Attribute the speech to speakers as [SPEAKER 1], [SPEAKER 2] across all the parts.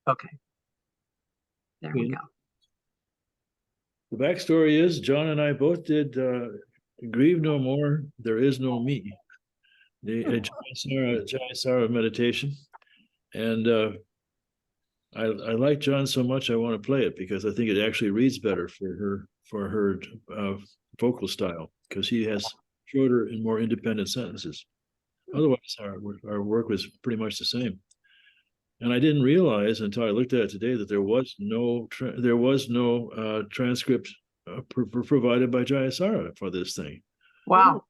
[SPEAKER 1] Okay. There we go.
[SPEAKER 2] The backstory is John and I both did Grieve No More, There Is No Me, the Jayasara meditation. And I like John so much I want to play it because I think it actually reads better for her vocal style, because he has shorter and more independent sentences. Otherwise, our work was pretty much the same. And I didn't realize until I looked at it today that there was no transcript provided by Jayasara for this thing.
[SPEAKER 1] Wow.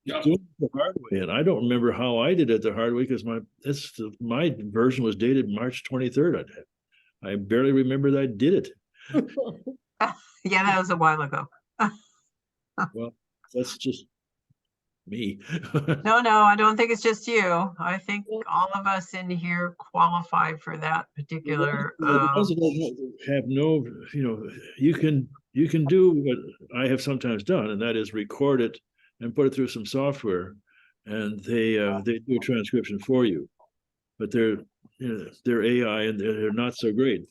[SPEAKER 2] Doing it the hard way, and I don't remember how I did it the hard way because my version was dated March 23rd. I barely remember that I did it.
[SPEAKER 1] Yeah, that was a while ago.
[SPEAKER 2] Well, that's just me.
[SPEAKER 1] No, I don't think it's just you. I think all of us in here qualify for that particular.
[SPEAKER 2] Have no, you can do what I have sometimes done, and that is record it and put it through some software, and they do a transcription for you. But they're AI and they're not so great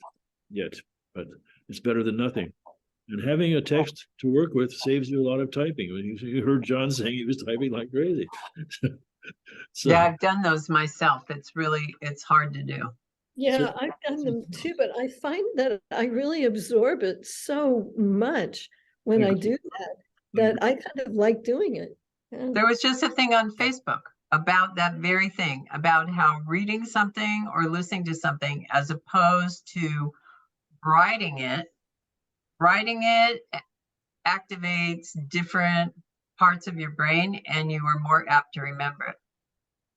[SPEAKER 2] yet, but it's better than nothing. And having a text to work with saves you a lot of typing. You heard John saying he was typing like crazy.
[SPEAKER 1] So, yeah, I've done those myself. It's hard to do.
[SPEAKER 3] Yeah, I've done them too, but I find that I really absorb it so much when I do that I kind of like doing it. Yeah.
[SPEAKER 1] There was just a thing on Facebook about that very thing, about how reading something or listening to something as opposed to writing it activates different parts of your brain and you are more apt to remember it.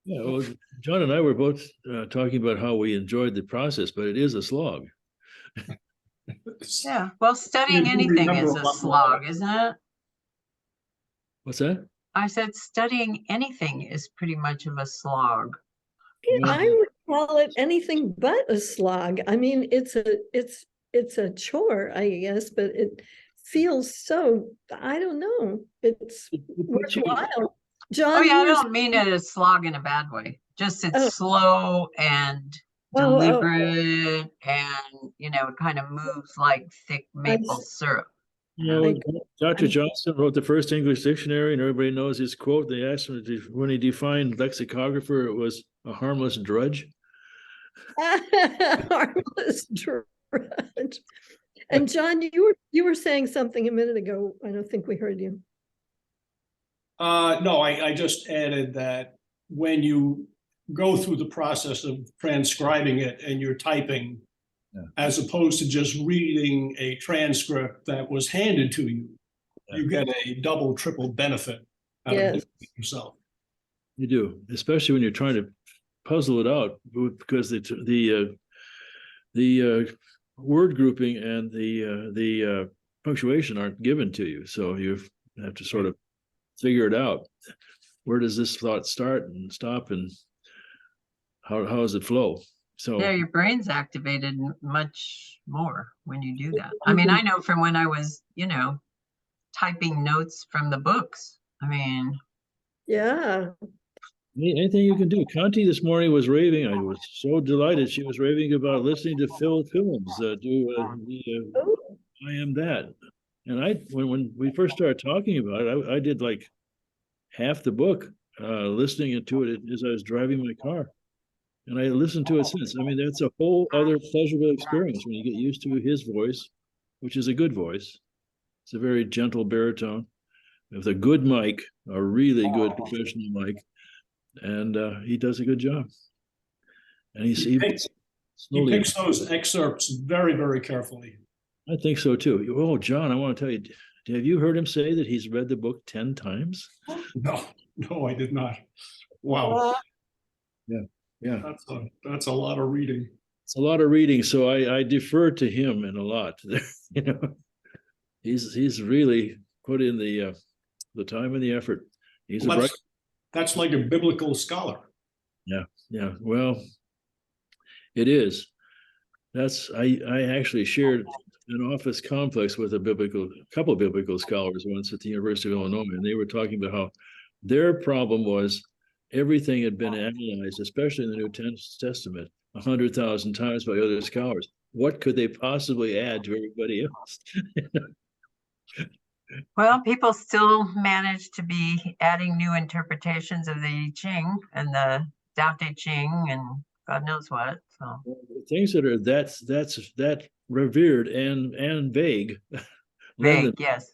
[SPEAKER 2] Yeah, well, John and I were both talking about how we enjoyed the process, but it is a slog.
[SPEAKER 1] Yeah, well, studying anything is a slog, isn't it?
[SPEAKER 2] What's that?
[SPEAKER 1] I said studying anything is pretty much of a slog.
[SPEAKER 3] Yeah, I would call it anything but a slog. I mean, it's a chore, I guess, but it feels so, I don't know, it's worthwhile. John,
[SPEAKER 1] oh yeah, I don't mean it as slog in a bad way. Just it's slow and deliberate, and it kind of moves like thick maple syrup.
[SPEAKER 2] Dr. Johnson wrote the first English dictionary, and everybody knows his quote. They asked him when he defined lexicographer, it was a harmless drudge.
[SPEAKER 3] Harmless drudge. And John, you were saying something a minute ago. I don't think we heard you.
[SPEAKER 4] No, I just added that when you go through the process of transcribing it and you're typing, as opposed to just reading a transcript that was handed to you, you get a double, triple benefit out of doing it yourself.
[SPEAKER 2] You do, especially when you're trying to puzzle it out, because the word grouping and the punctuation aren't given to you, so you have to sort of figure it out. Where does this thought start and stop, and how does it flow? So
[SPEAKER 1] yeah, your brain's activated much more when you do that. I mean, I know from when I was, typing notes from the books. I mean,
[SPEAKER 3] yeah.
[SPEAKER 2] Anything you can do. Conti this morning was raving. I was so delighted. She was raving about listening to Phil Films I Am That. And when we first started talking about it, I did like half the book listening to it as I was driving my car. And I listened to it since. I mean, that's a whole other pleasurable experience when you get used to his voice, which is a good voice. It's a very gentle baritone with a good mic, a really good professional mic. And he does a good job. And he picks
[SPEAKER 4] those excerpts very, very carefully.
[SPEAKER 2] I think so too. Oh, John, I want to tell you, have you heard him say that he's read the book 10 times?
[SPEAKER 4] No, I did not. Wow.
[SPEAKER 2] Yeah.
[SPEAKER 4] That's a lot of reading.
[SPEAKER 2] It's a lot of reading, so I defer to him in a lot. He's really put in the time and the effort.
[SPEAKER 4] That's like a biblical scholar.
[SPEAKER 2] Yeah. Well, it is. I actually shared an office complex with a couple of biblical scholars once at the University of Illinois, and they were talking about how their problem was everything had been analyzed, especially in the New Testament, 100,000 times by other scholars. What could they possibly add to everybody else?
[SPEAKER 1] Well, people still manage to be adding new interpretations of the I Ching and the Tao Te Ching and God knows what. So
[SPEAKER 2] Things that are that revered and vague.
[SPEAKER 1] vague, yes.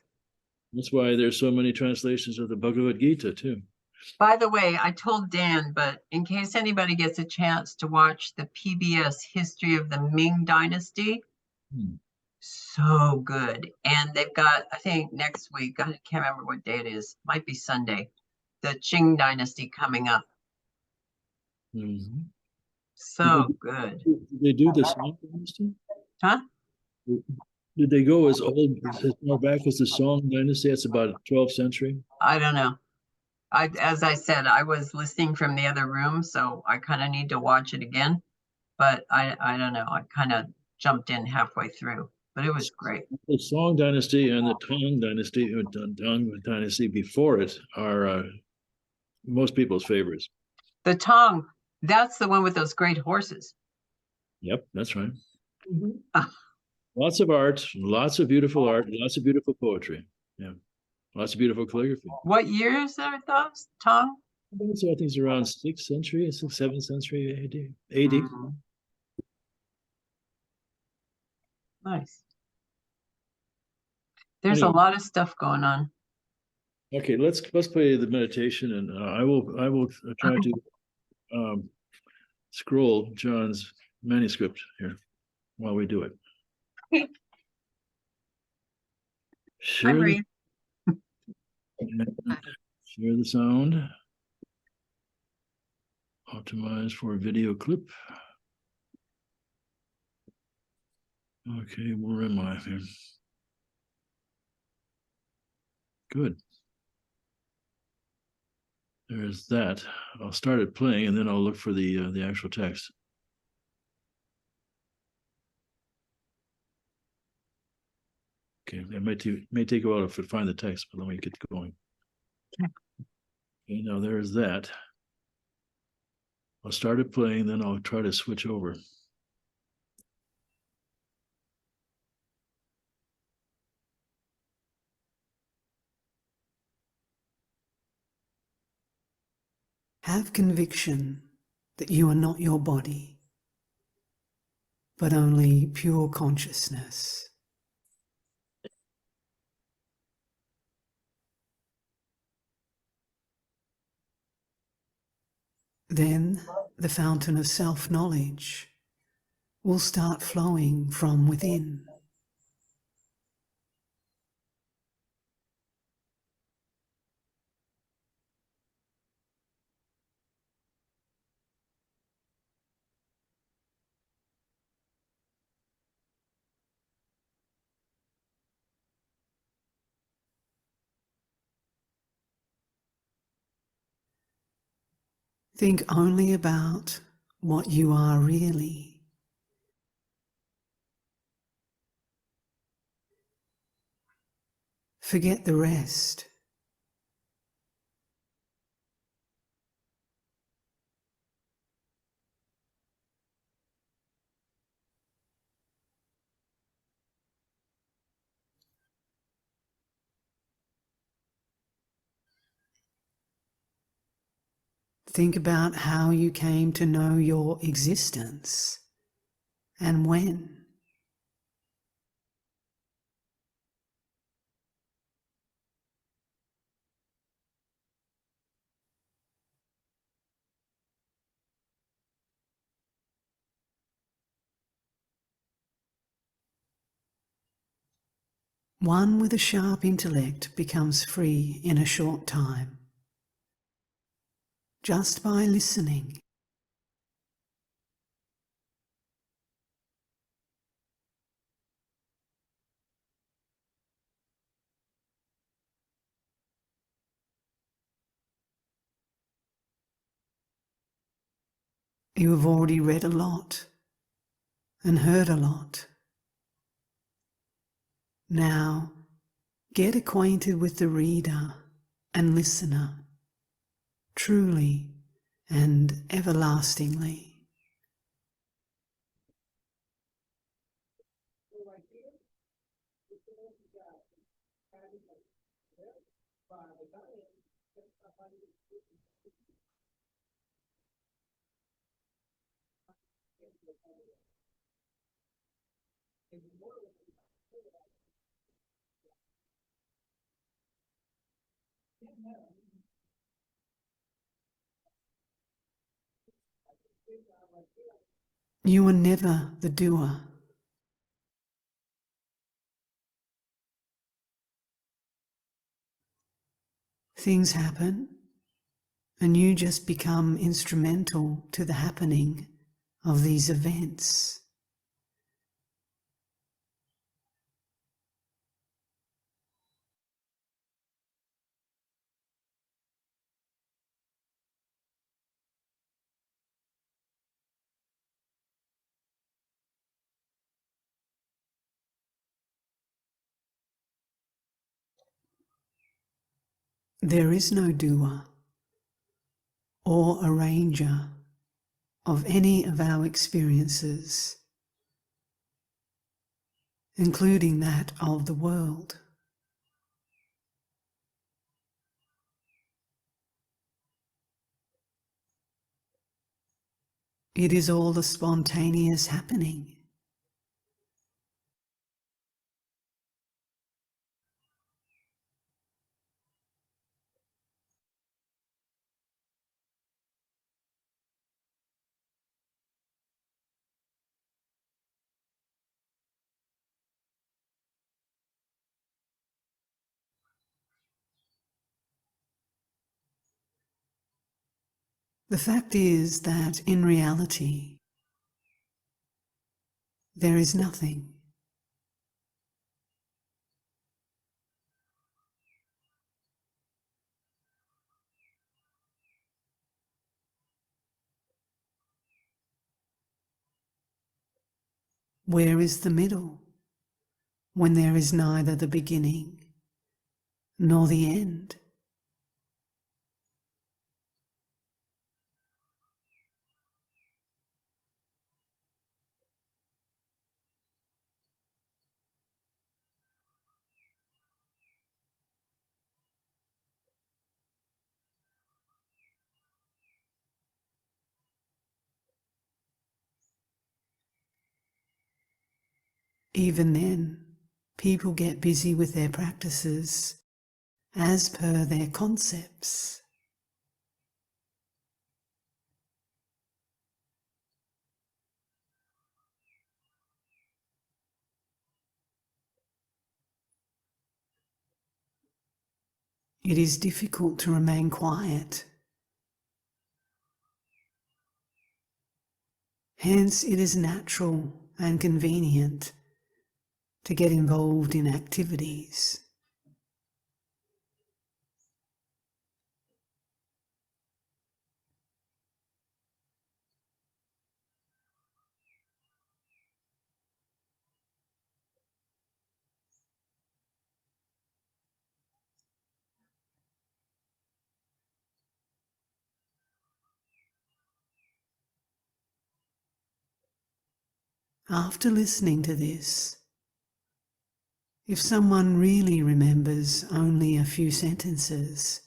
[SPEAKER 2] That's why there's so many translations of the Bhagavad Gita too.
[SPEAKER 1] By the way, I told Dan, but in case anybody gets a chance to watch the PBS History of the Ming Dynasty, so good. And they've got, I think next week, I can't remember what day it is, might be Sunday, the Qing Dynasty coming up.
[SPEAKER 2] Mhm.
[SPEAKER 1] So good.
[SPEAKER 2] Did they do the Song Dynasty?
[SPEAKER 1] Huh?
[SPEAKER 2] Did they go as far back as the Song Dynasty? That's about 12th century.
[SPEAKER 1] I don't know. As I said, I was listening from the other room, so I kind of need to watch it again. But I don't know. I kind of jumped in halfway through, but it was great.
[SPEAKER 2] The Song Dynasty and the Tang Dynasty before it are most people's favorites.
[SPEAKER 1] The Tong, that's the one with those great horses.
[SPEAKER 2] Yep, that's right.
[SPEAKER 3] Mhm.
[SPEAKER 2] Lots of art, lots of beautiful art, lots of beautiful poetry. Yeah, lots of beautiful calligraphy.
[SPEAKER 1] What year is that, those, Tong?
[SPEAKER 2] So I think it's around 6th century, 6th, 7th century AD.
[SPEAKER 1] Mhm. Nice. There's a
[SPEAKER 2] Anyway.
[SPEAKER 1] lot of stuff going on.
[SPEAKER 2] Okay, let's play the meditation, and I will try to scroll John's manuscript here while we do it.
[SPEAKER 1] Okay.
[SPEAKER 2] Share
[SPEAKER 1] Reed.
[SPEAKER 2] share the sound. Optimize for video clip. Okay, where am I here? Good. There's that. I'll start it playing, and then I'll look for the actual text. Okay, it may take a while to find the text, but let me get going. Okay, now there's that. I'll start it playing, then I'll try to switch over.
[SPEAKER 5] Have conviction that you are not your body, but only pure consciousness. Then the fountain of self-knowledge will start flowing from within. Think only about what you are really. Forget the rest. Think about how you came to know your existence and when. One with a sharp intellect becomes free in a short time, just by listening. You have already read a lot and heard a lot. Now, get acquainted with the reader and listener, truly and everlastingly. You are never the doer. Things happen, and you just become instrumental to the happening of these events. There is no doer or arranger of any of our experiences, including that of the world. It is all a spontaneous happening. The fact is that in reality, there is nothing. Where is the middle when there is neither the beginning nor the end? Even then, people get busy with their practices as per their concepts. It is difficult to remain quiet. Hence, it is natural and convenient to get involved in activities. After listening to this, if someone really remembers only a few sentences,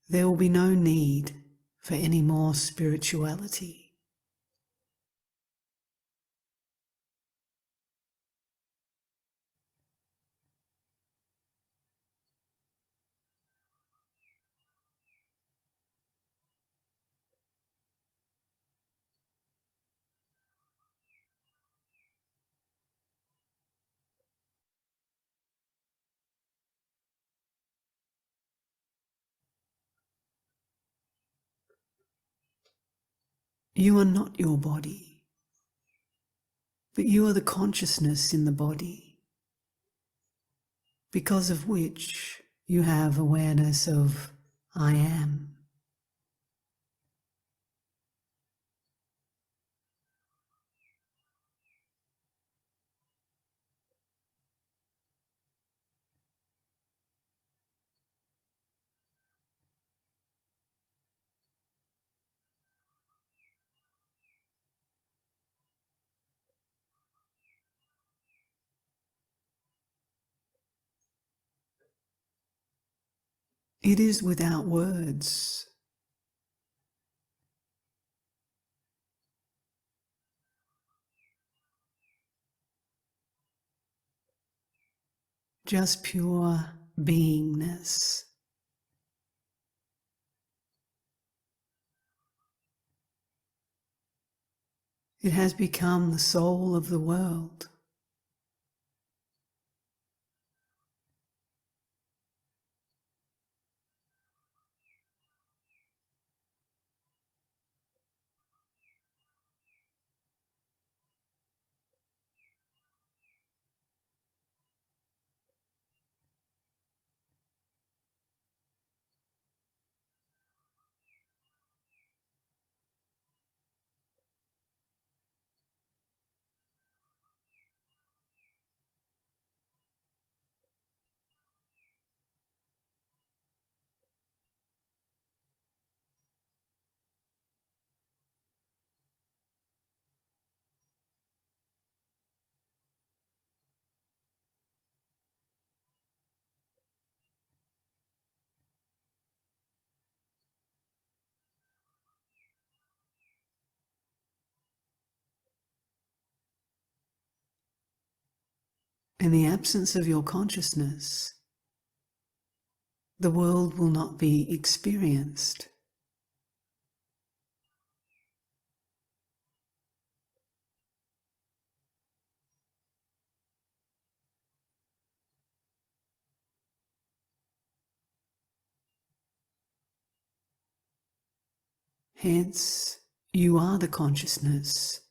[SPEAKER 5] there will be no need for any more spirituality. You are not your body, but you are the consciousness in the body, because of which you have awareness of I am. It is without words. just pure beingness. It has become the soul of the world. In the absence of your consciousness, the world will not be experienced. Hence, you are the consciousness.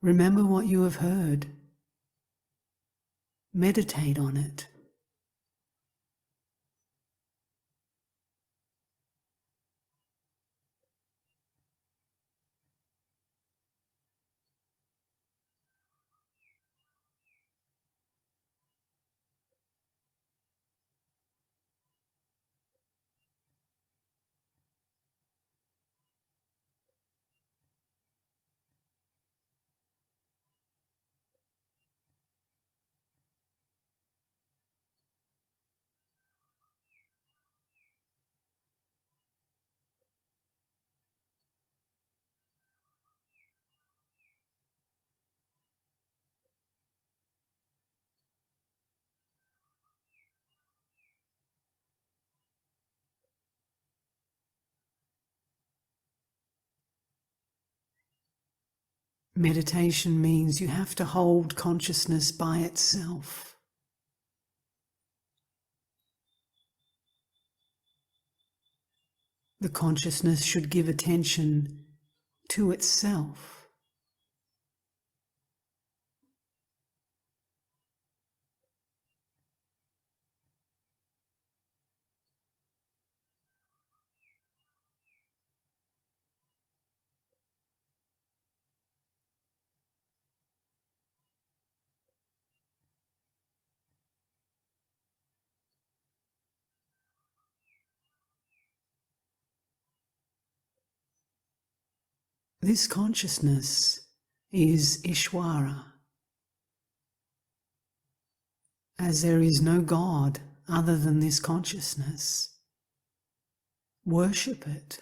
[SPEAKER 5] Remember what you have heard. Meditate on it. Meditation means you have to hold consciousness by itself. The consciousness should give attention to itself. This consciousness is Ishvara, as there is no God other than this consciousness. Worship it.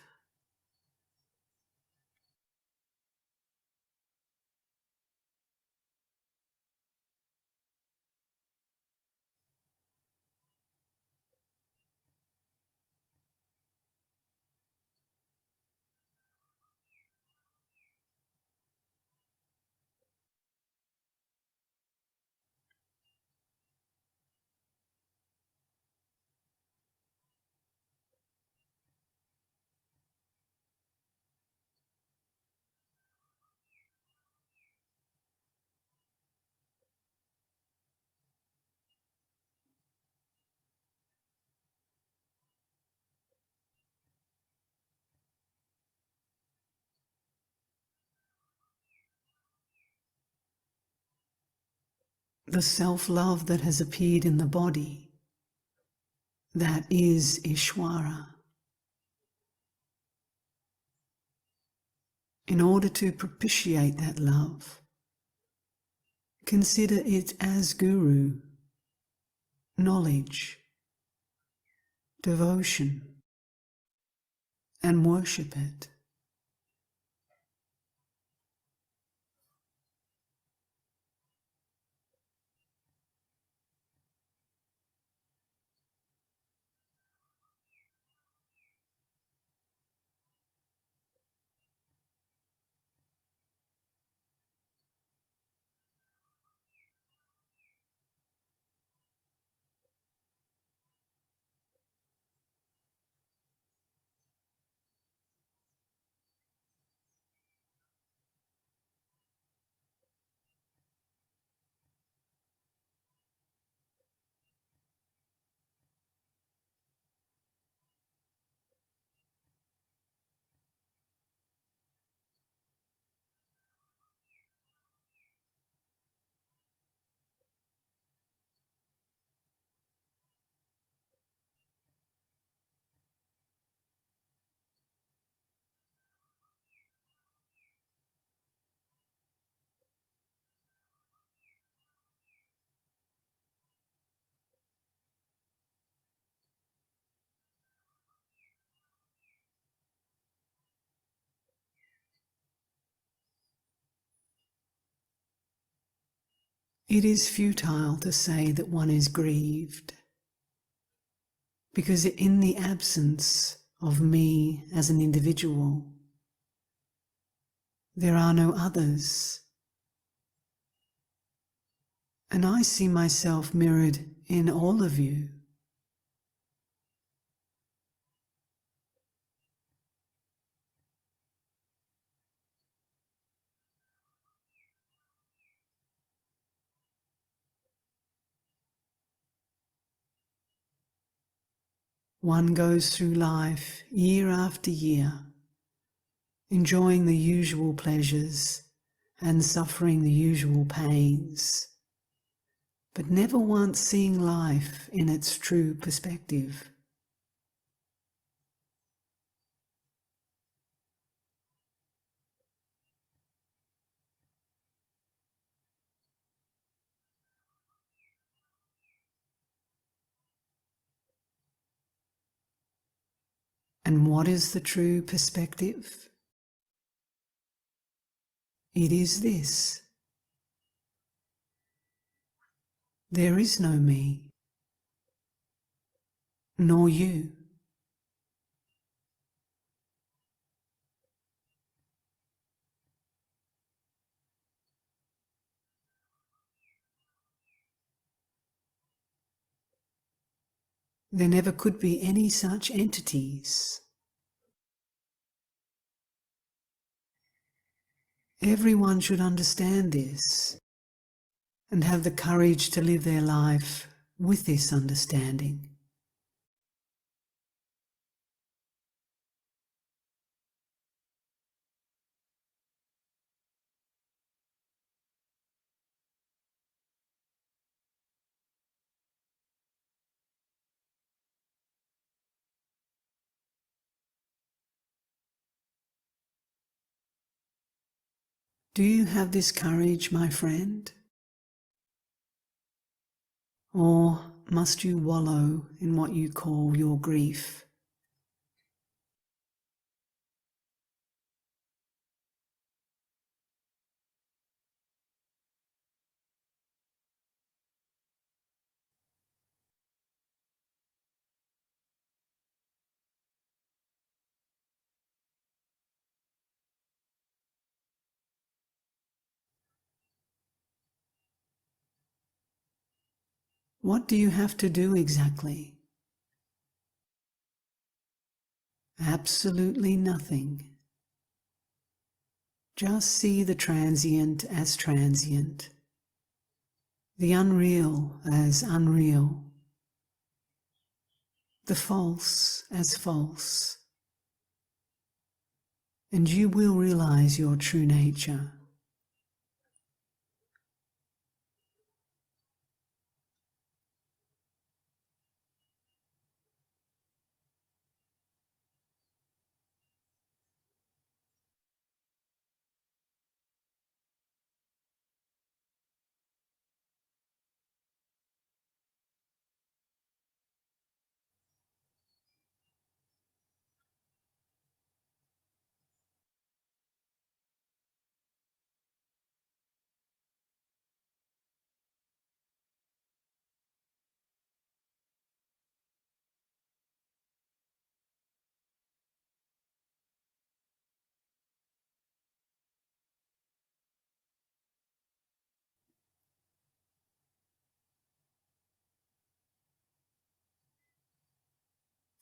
[SPEAKER 5] The self-love that has appeared in the body, that is Ishvara. In order to propitiate that love, consider it as guru, knowledge, devotion, and worship it. It is futile to say that one is grieved, because in the absence of me as an individual, there are no others. And I see myself mirrored in all of you. One goes through life year after year, enjoying the usual pleasures and suffering the usual pains, but never once seeing life in its true perspective. And what is the true perspective? It is this: there is no me, nor you. There never could be any such entities. Everyone should understand this and have the courage to live their life with this understanding. Do you have this courage, my friend? Or must you wallow in what you call your grief? What do you have to do exactly? Absolutely nothing. Just see the transient as transient, the unreal as unreal, the false as false, and you will realize your true nature.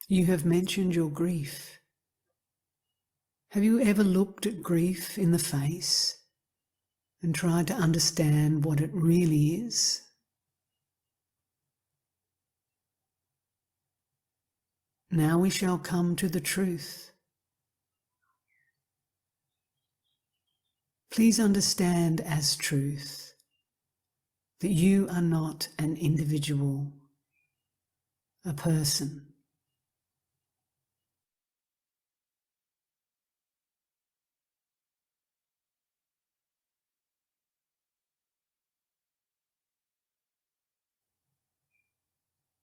[SPEAKER 5] You have mentioned your grief. Have you ever looked at grief in the face and tried to understand what it really is? Now we shall come to the truth. Please understand as truth that you are not an individual, a person.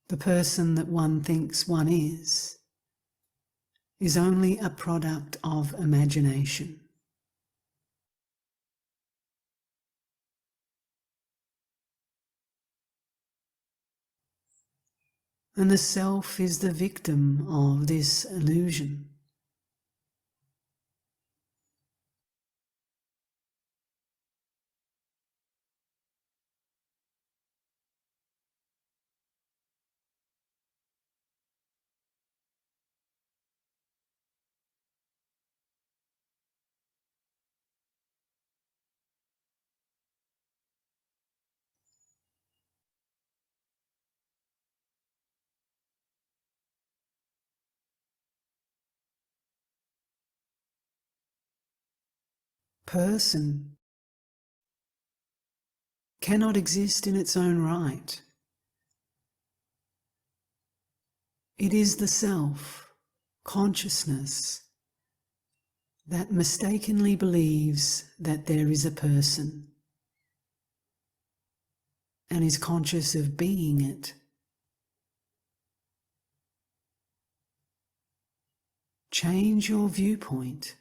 [SPEAKER 5] The person that one thinks one is only a product of imagination. And the self is the victim of this illusion. Person cannot exist in its own right. It is the self, consciousness, that mistakenly believes that there is a person and is conscious of being it. Change your viewpoint.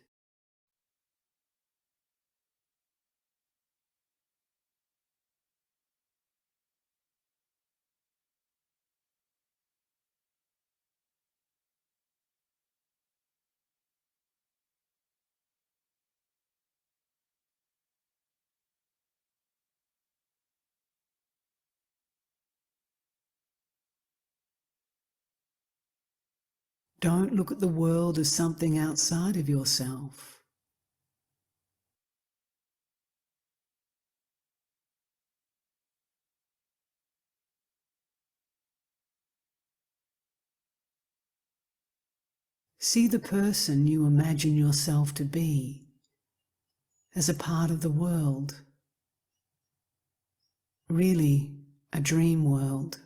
[SPEAKER 5] Don't look at the world as something outside of yourself. See the person you imagine yourself to be as a part of the world, really a dream world.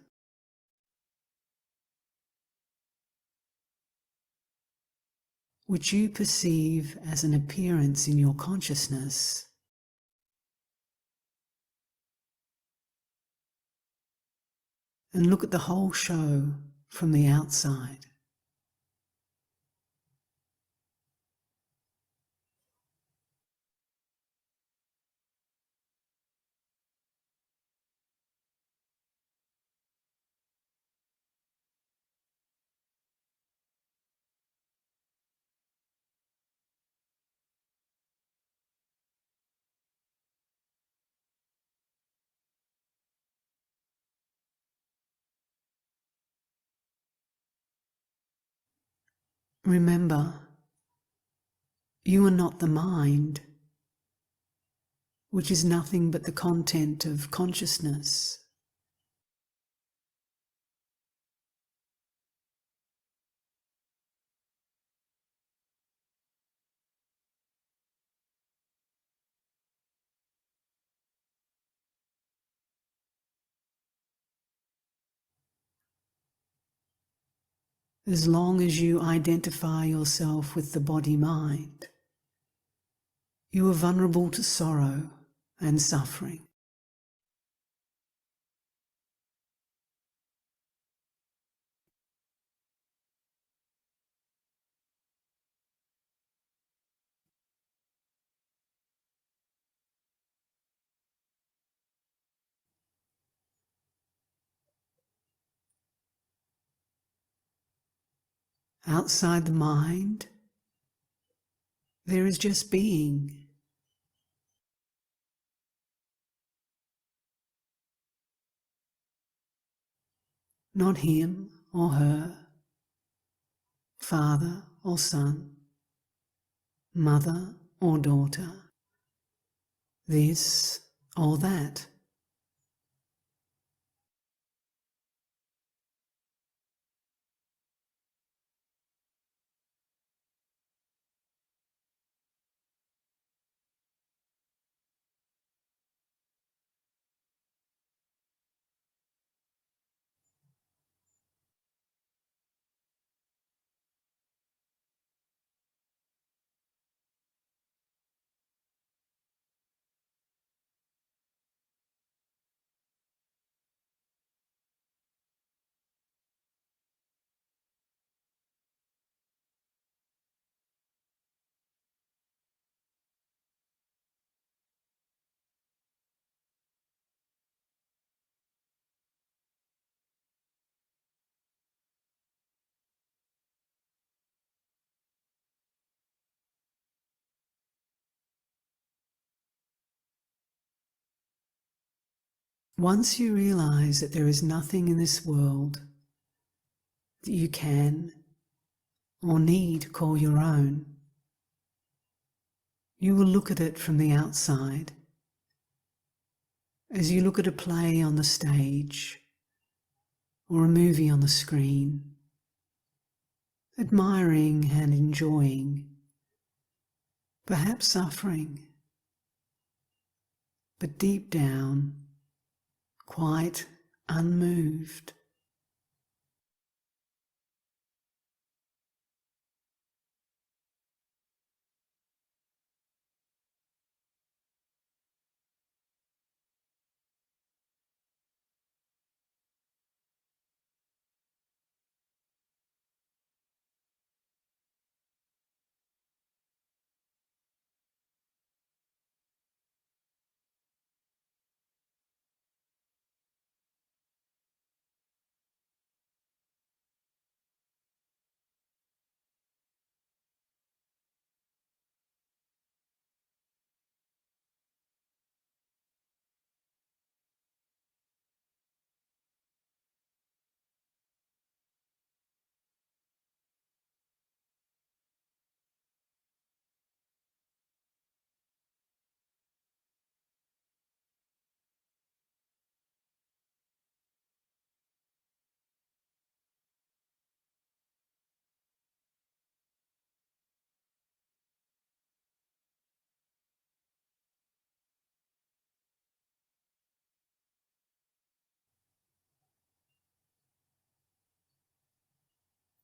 [SPEAKER 5] Which you perceive as an appearance in your consciousness. And look at the whole show from the outside. Remember, you are not the mind, which is nothing but the content of consciousness. As long as you identify yourself with the body-mind, you are vulnerable to sorrow and suffering. Outside the mind, there is just being. Not him or her, father or son, mother or daughter, this or that. Once you realize that there is nothing in this world that you can or need call your own, you will look at it from the outside, as you look at a play on the stage or a movie on the screen, admiring and enjoying, perhaps suffering, but deep down, quite unmoved.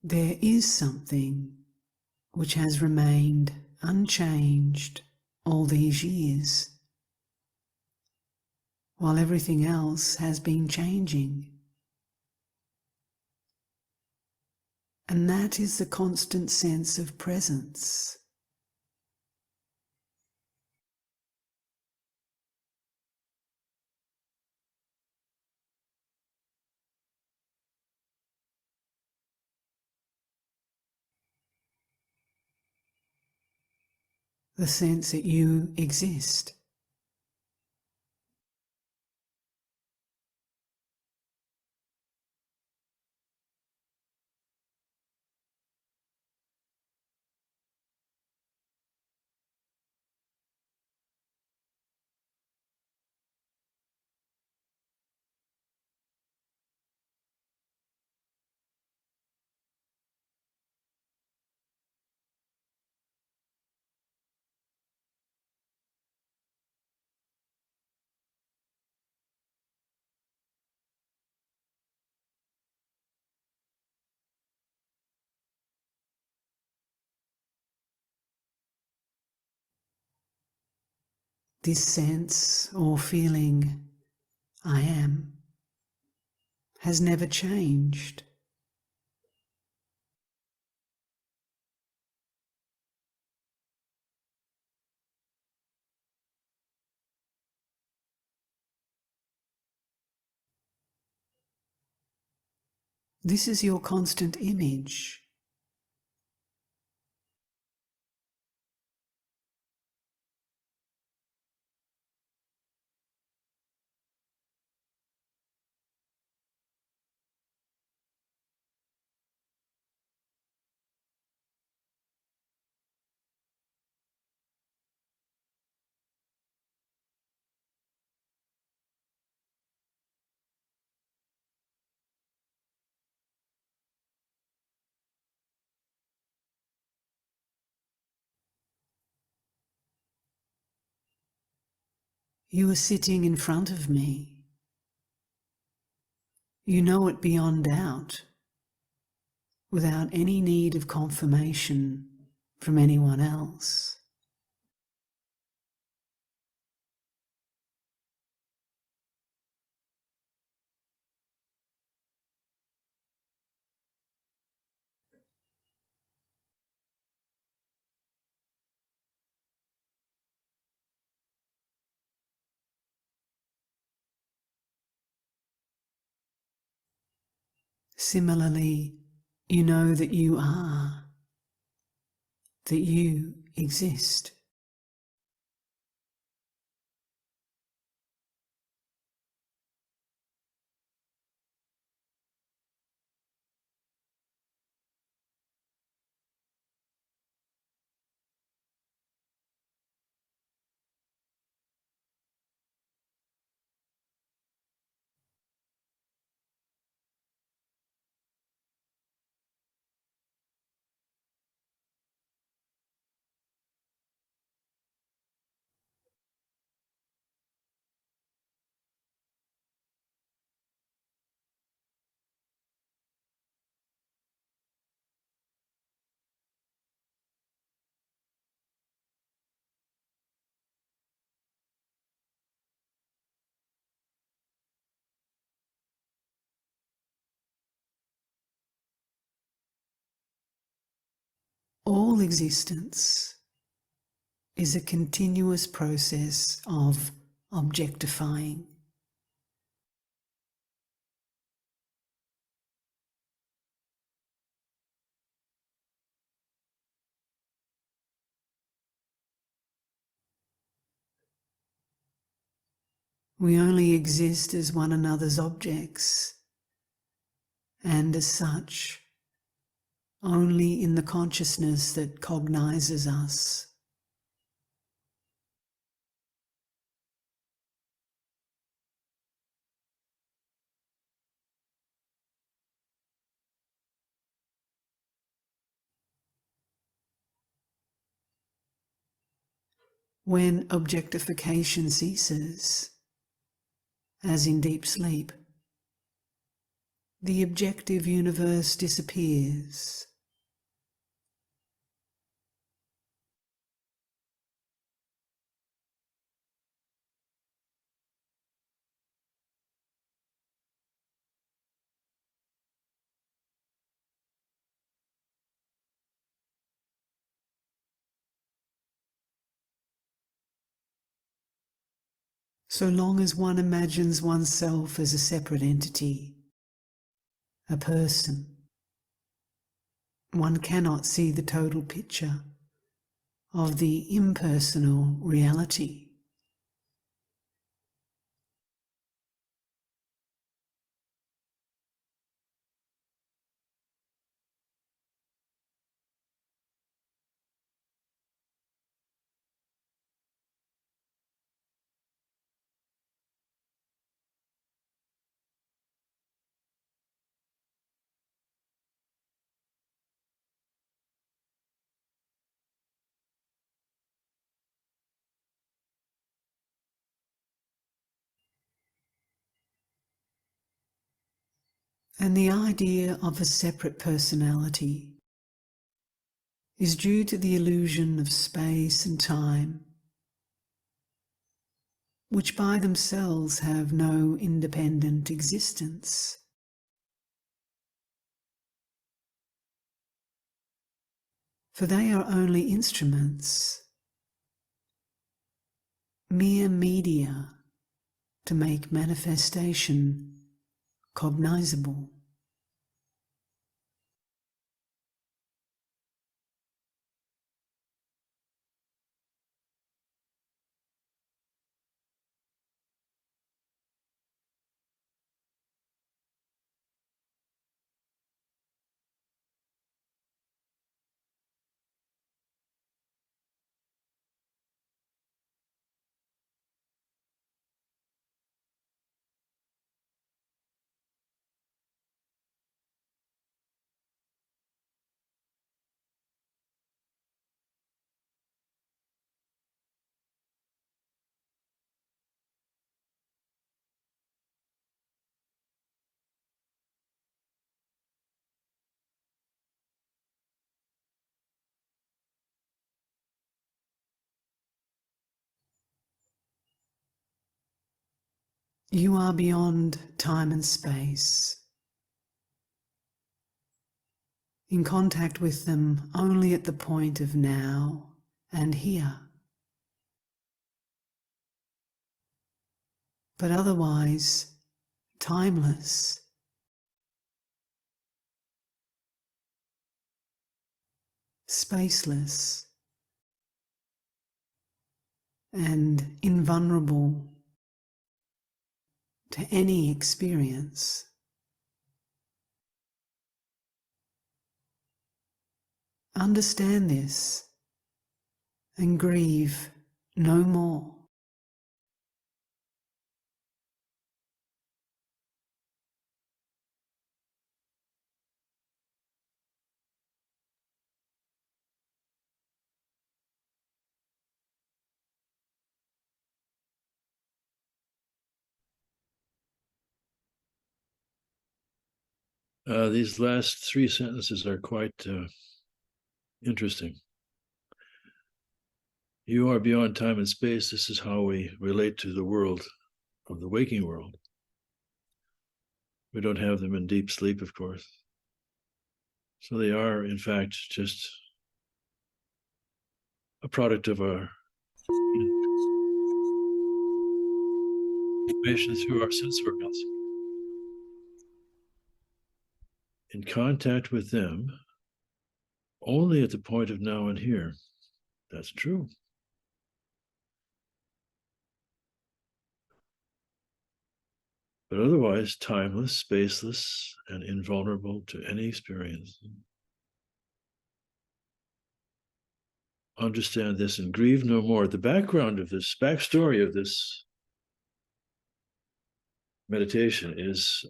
[SPEAKER 5] There is something which has remained unchanged all these years, while everything else has been changing. And that is the constant sense of presence. The sense that you exist. This sense or feeling, I am, has never changed. This is your constant image. You are sitting in front of me. You know it beyond doubt, without any need of confirmation from anyone else. Similarly, you know that you are, that you exist. All existence is a continuous process of objectifying. We only exist as one another's objects, and as such, only in the consciousness that cognizes us. When objectification ceases, as in deep sleep, the objective universe disappears. So long as one imagines oneself as a separate entity, a person, one cannot see the total picture of the impersonal reality. And the idea of a separate personality is due to the illusion of space and time, which by themselves have no independent existence. For they are only instruments, mere media to make manifestation cognizable. You are beyond time and space, in contact with them only at the point of now and here. But otherwise, timeless. Spaceless and invulnerable to any experience. Understand this and grieve no more.
[SPEAKER 2] These last three sentences are quite interesting. You are beyond time and space. This is how we relate to the world of the waking world. We don't have them in deep sleep, of course. So they are, in fact, just a product of our information through our sense organs. In contact with them only at the point of now and here. That's true. But otherwise, timeless, spaceless, and invulnerable to any experience. Understand this and grieve no more. The background of this, backstory of this meditation is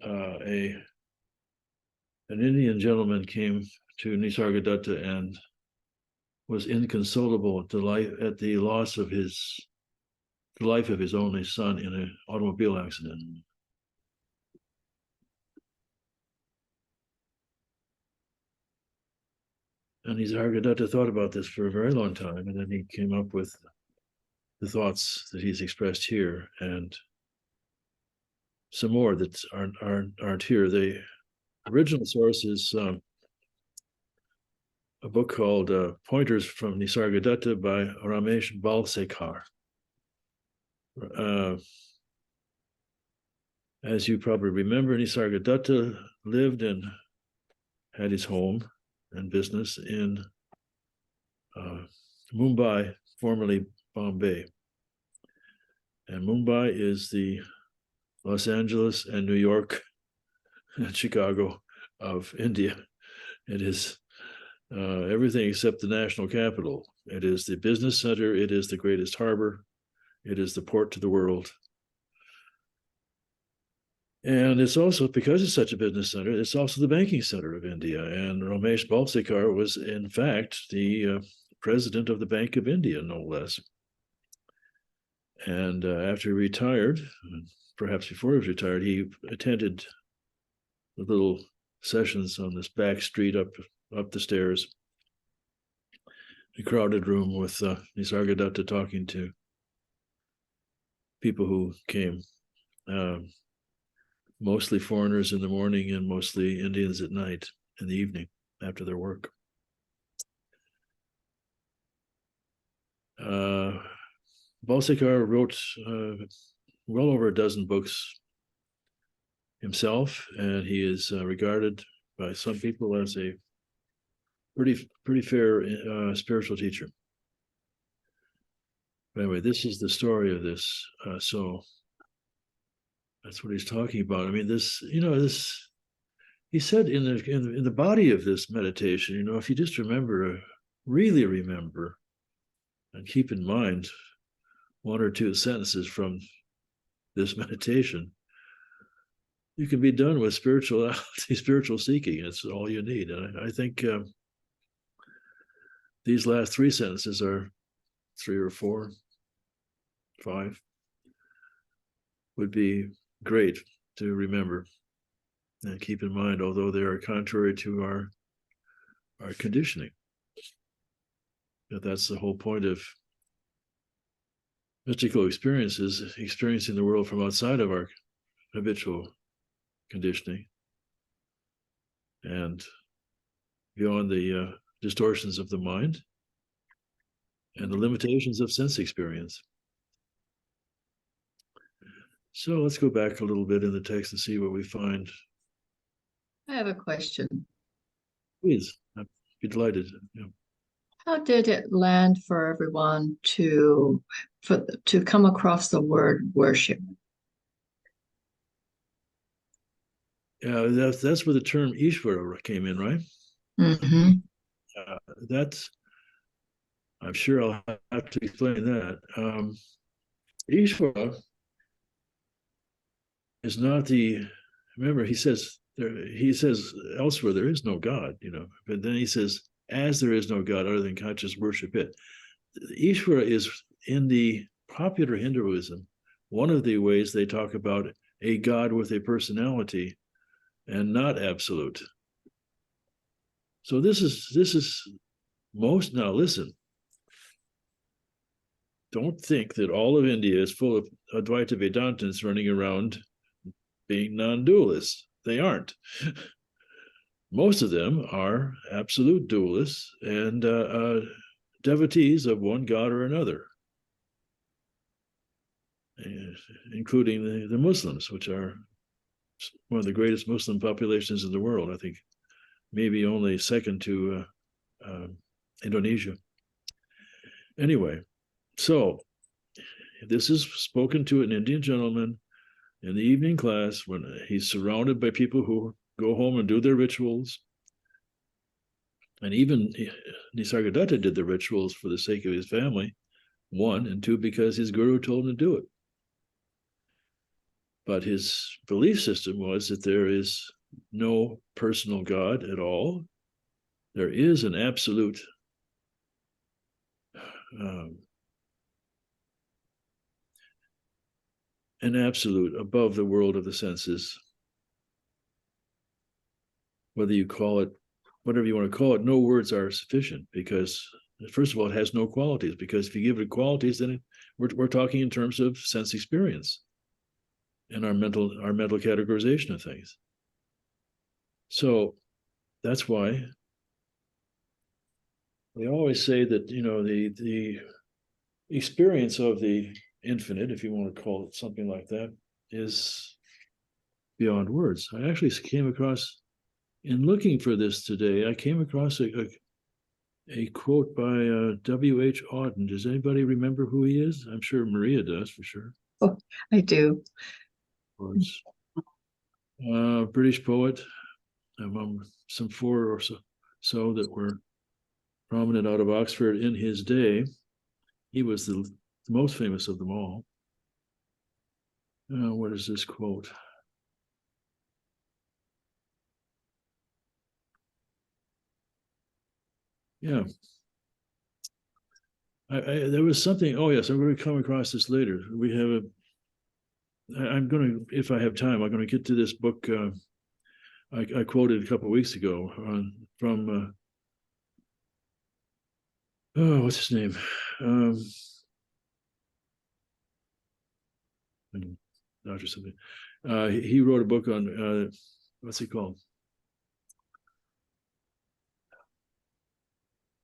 [SPEAKER 2] an Indian gentleman came to Nisargadatta and was inconsolable at the loss of the life of his only son in an automobile accident. And Nisargadatta thought about this for a very long time, and then he came up with the thoughts that he's expressed here, and some more that aren't here. The original source is a book called Pointers from Nisargadatta by Ramesh Balsekar. As you probably remember, Nisargadatta lived and had his home and business in Mumbai, formerly Bombay. And Mumbai is the Los Angeles and New York and Chicago of India. It is everything except the national capital. It is the business center. It is the greatest harbor. It is the port to the world. And it's also, because it's such a business center, it's also the banking center of India. And Ramesh Balsekar was, in fact, the president of the Bank of India, no less. And after he retired, perhaps before he was retired, he attended the little sessions on this back street up the stairs, a crowded room with Nisargadatta talking to people who came, mostly foreigners in the morning and mostly Indians at night, in the evening, after their work. Balsekar wrote well over a dozen books himself, and he is regarded by some people as a pretty fair spiritual teacher. But anyway, this is the story of this. So that's what he's talking about. I mean, this, he said in the body of this meditation, if you just really remember, and keep in mind one or two sentences from this meditation, you can be done with spiritual seeking. It's all you need. And I think these last three sentences are 3 or 4, 5, would be great to remember and keep in mind, although they are contrary to our conditioning. But that's the whole point of mystical experiences, experiencing the world from outside of our habitual conditioning and beyond the distortions of the mind and the limitations of sense experience. So let's go back a little bit in the text and see what we find.
[SPEAKER 6] I have a question.
[SPEAKER 2] Please, I'd be delighted. Yeah.
[SPEAKER 6] How did it land for everyone to come across the word worship?
[SPEAKER 2] Yeah, that's where the term Ishvara came in, right?
[SPEAKER 6] Mm-hmm.
[SPEAKER 2] That's, I'm sure I'll have to explain that. Ishvara is not the, remember he says elsewhere there is no God, but then he says, as there is no God other than conscious worship it. Ishvara is, in the popular Hinduism, one of the ways they talk about a God with a personality and not absolute. So this is most, now listen, don't think that all of India is full of Advaita Vedantins running around being non-dualists. They aren't. Most of them are absolute dualists and devotees of one God or another, including the Muslims, which are one of the greatest Muslim populations in the world. I think maybe only second to Indonesia. Anyway, so this is spoken to an Indian gentleman in the evening class when he's surrounded by people who go home and do their rituals. And even Nisargadatta did the rituals for the sake of his family, one, and two, because his guru told him to do it. But his belief system was that there is no personal God at all. There is an absolute above the world of the senses. Whether you call it, whatever you want to call it, no words are sufficient, because first of all, it has no qualities, because if you give it qualities, then we're talking in terms of sense experience and our mental categorization of things. So that's why they always say that, the experience of the infinite, if you want to call it something like that, is beyond words. I actually came across, in looking for this today, I came across a quote by W.H. Auden. Does anybody remember who he is? I'm sure Maria does, for sure.
[SPEAKER 6] Oh, I do.
[SPEAKER 2] Of course. British poet, among some four or so that were prominent out of Oxford in his day. He was the most famous of them all. What is this quote? Yeah. There was something, oh yes, I'm going to come across this later. We have I'm going to, if I have time, I'm going to get to this book I quoted a couple of weeks ago from, what's his name? Dr. something. He wrote a book on, what's it called?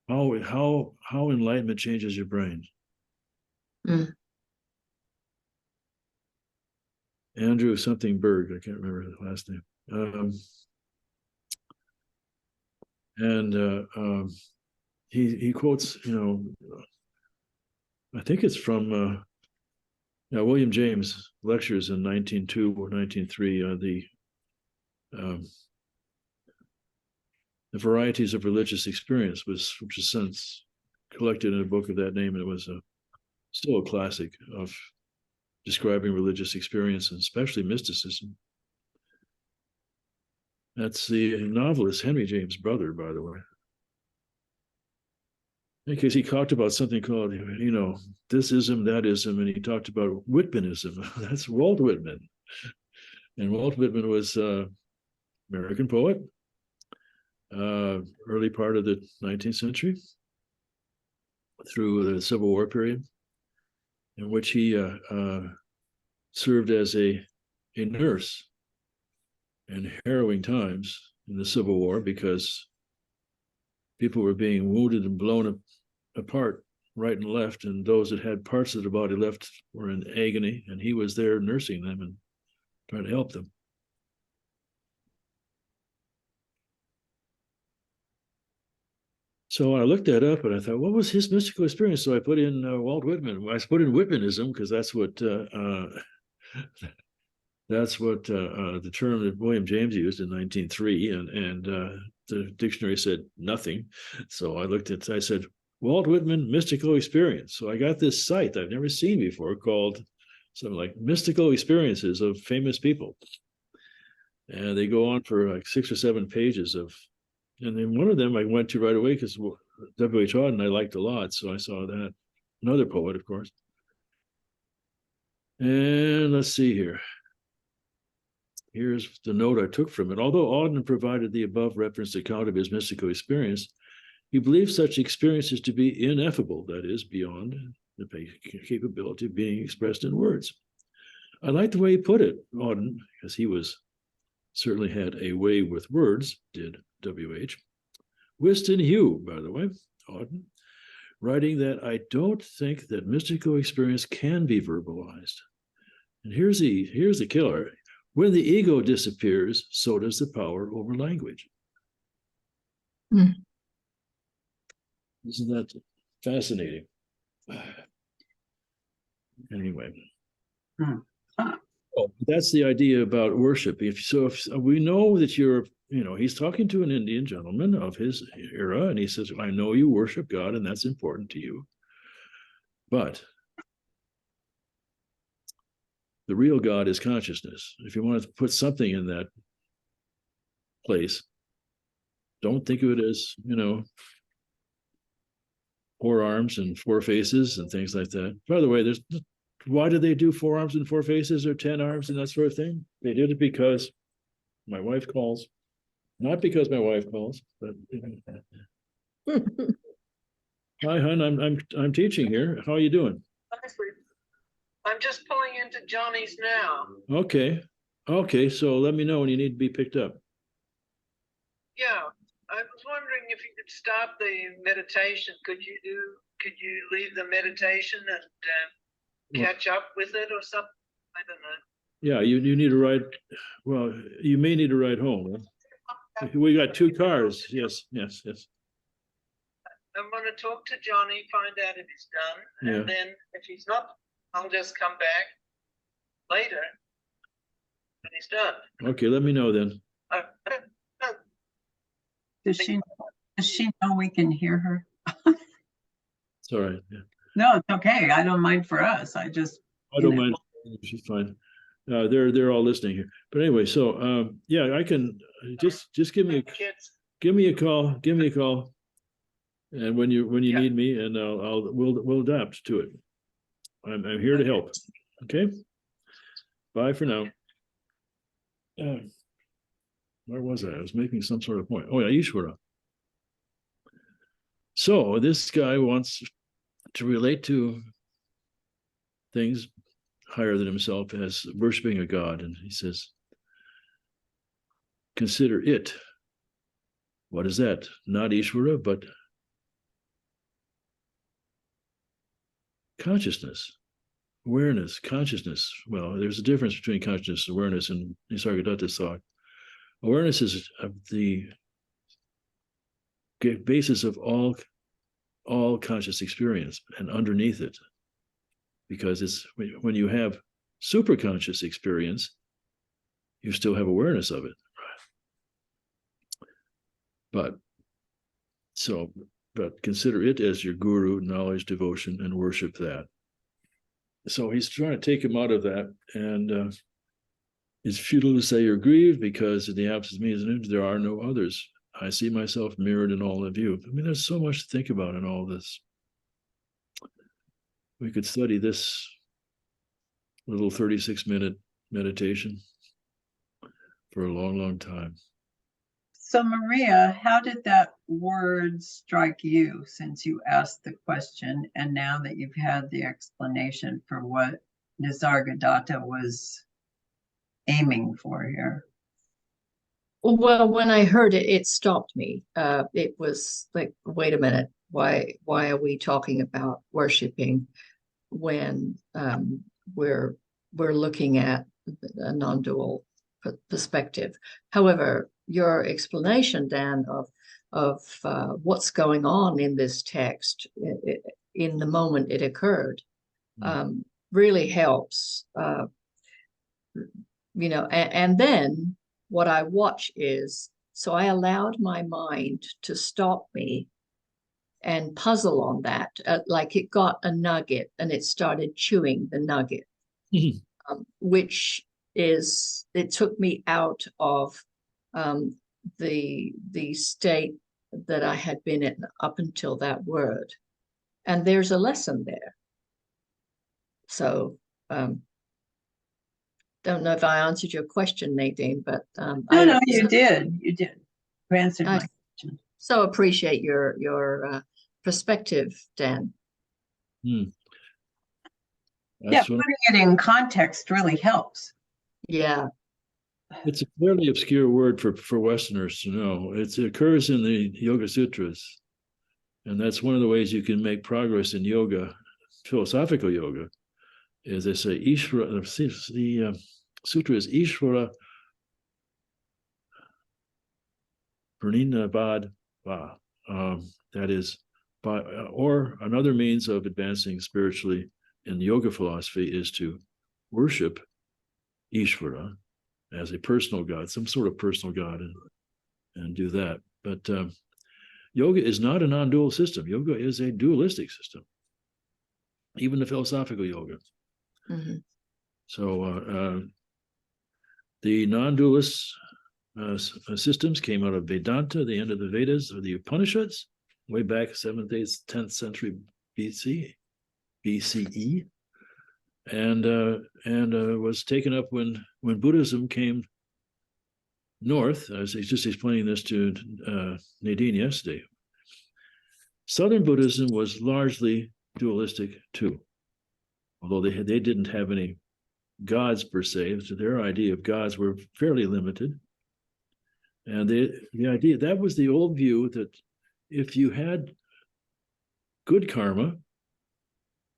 [SPEAKER 2] How enlightenment changes your brain.
[SPEAKER 6] Mm.
[SPEAKER 2] Andrew something Berg, I can't remember his last name. He quotes, I think it's from William James lectures in 1902 or 1903 on the varieties of religious experience, which is since collected in a book of that name. And it was still a classic of describing religious experience, and especially mysticism. That's the novelist Henry James' brother, by the way. In case he talked about something called, this ism, that ism, and he talked about Whitmanism. That's Walt Whitman. And Walt Whitman was an American poet, early part of the 19th century, through the Civil War period, in which he served as a a nurse in harrowing times in the Civil War because people were being wounded and blown apart right and left, and those that had parts of the body left were in agony, and he was there nursing them and trying to help them. So I looked that up and I thought, what was his mystical experience? So I put in Walt Whitman. I put in Whitmanism because that's what the term that William James used in 1903, and the dictionary said nothing. So I said, Walt Whitman mystical experience. So I got this site I've never seen before called something like Mystical Experiences of Famous People. And they go on for like 6 or 7 pages of, and then one of them I went to right away because W.H. Auden I liked a lot. So I saw that. Another poet, of course. And let's see here. Here's the note I took from it. Although Auden provided the above referenced account of his mystical experience, he believed such experiences to be ineffable, that is, beyond the capability of being expressed in words. I like the way he put it, Auden, because he certainly had a way with words, did W.H. Whiston Hugh, by the way, Auden, writing that I don't think that mystical experience can be verbalized. And here's the killer. When the ego disappears, so does the power over language.
[SPEAKER 6] Mm.
[SPEAKER 2] Isn't that fascinating? Anyway. Oh, that's the idea about worship. If we know that he's talking to an Indian gentleman of his era, and he says, I know you worship God, and that's important to you. But the real God is consciousness. If you want to put something in that place, don't think of it as, 4 arms and 4 faces and things like that. By the way, why do they do 4 arms and 4 faces or 10 arms and that sort of thing? They did it because my wife calls. Not because my wife calls, but hi, hon. I'm teaching here. How are you doing?
[SPEAKER 7] I'm just pulling into Johnny's now.
[SPEAKER 2] Okay. So let me know when you need to be picked up.
[SPEAKER 7] Yeah, I was wondering if you could stop the meditation. Could you leave the meditation and catch up with it or something? I don't know.
[SPEAKER 2] Yeah, you need to ride. Well, you may need to ride home. Huh? We got 2 cars. Yes.
[SPEAKER 7] I'm going to talk to Johnny, find out if he's done, and then if he's not, I'll just come back later when he's done.
[SPEAKER 2] Okay, let me know then.
[SPEAKER 1] Does she know we can hear her?
[SPEAKER 2] It's all right. Yeah.
[SPEAKER 1] No, it's okay. I don't mind for us. I
[SPEAKER 2] don't mind. She's fine. They're all listening here. But anyway, so I can just give me a call, and when you need me, and we'll adapt to it. I'm here to help. Okay. Bye for now. Where was I? I was making some sort of point. Oh yeah, Ishvara. So this guy wants to relate to things higher than himself as worshiping a god, and he says, consider it. What is that? Not Ishvara, but consciousness, awareness, consciousness. Well, there's a difference between consciousness and awareness in Nisargadatta's thought. Awareness is the basis of all conscious experience, and underneath it, because it's when you have superconscious experience, you still have awareness of it. But consider it as your guru, knowledge, devotion, and worship that. So he's trying to take him out of that, and it's futile to say you're grieved because in the absence of me, there are no others. I see myself mirrored in all of you. I mean, there's so much to think about in all this. We could study this little 36-minute meditation for a long, long time.
[SPEAKER 1] So Maria, how did that word strike you since you asked the question, and now that you've had the explanation for what Nisargadatta was aiming for here.
[SPEAKER 6] Well, when I heard it, it stopped me. It was like, wait a minute, why are we talking about worshiping when we're looking at a non-dual perspective? However, your explanation, Dan, of what's going on in this text in the moment it occurred really helps. And then what I watch is, so I allowed my mind to stop me and puzzle on that, like it got a nugget and it started chewing the nugget, which is, it took me out of the state that I had been in up until that word. And there's a lesson there. So don't know if I answered your question, Nadine, but
[SPEAKER 1] No, you did. You did. You answered my question.
[SPEAKER 6] So appreciate your perspective, Dan.
[SPEAKER 1] Yeah, putting it in context really helps.
[SPEAKER 6] Yeah.
[SPEAKER 2] It's a fairly obscure word for Westerners to know. It occurs in the Yoga Sutras. And that's one of the ways you can make progress in yoga, philosophical yoga, is they say Ishvara, the sutra is Ishvara Pranidabad Va. That is, or another means of advancing spiritually in yoga philosophy is to worship Ishvara as a personal God, some sort of personal God, and do that. But yoga is not a non-dual system. Yoga is a dualistic system, even the philosophical yoga.
[SPEAKER 6] Mm-hmm.
[SPEAKER 2] So the non-dualist systems came out of Vedanta, the end of the Vedas, or the Upanishads, way back 7th, 8th, 10th century BCE, and was taken up when Buddhism came north. I was just explaining this to Nadine yesterday. Southern Buddhism was largely dualistic too, although they didn't have any gods per se. So their idea of gods were fairly limited. And the idea, that was the old view, that if you had good karma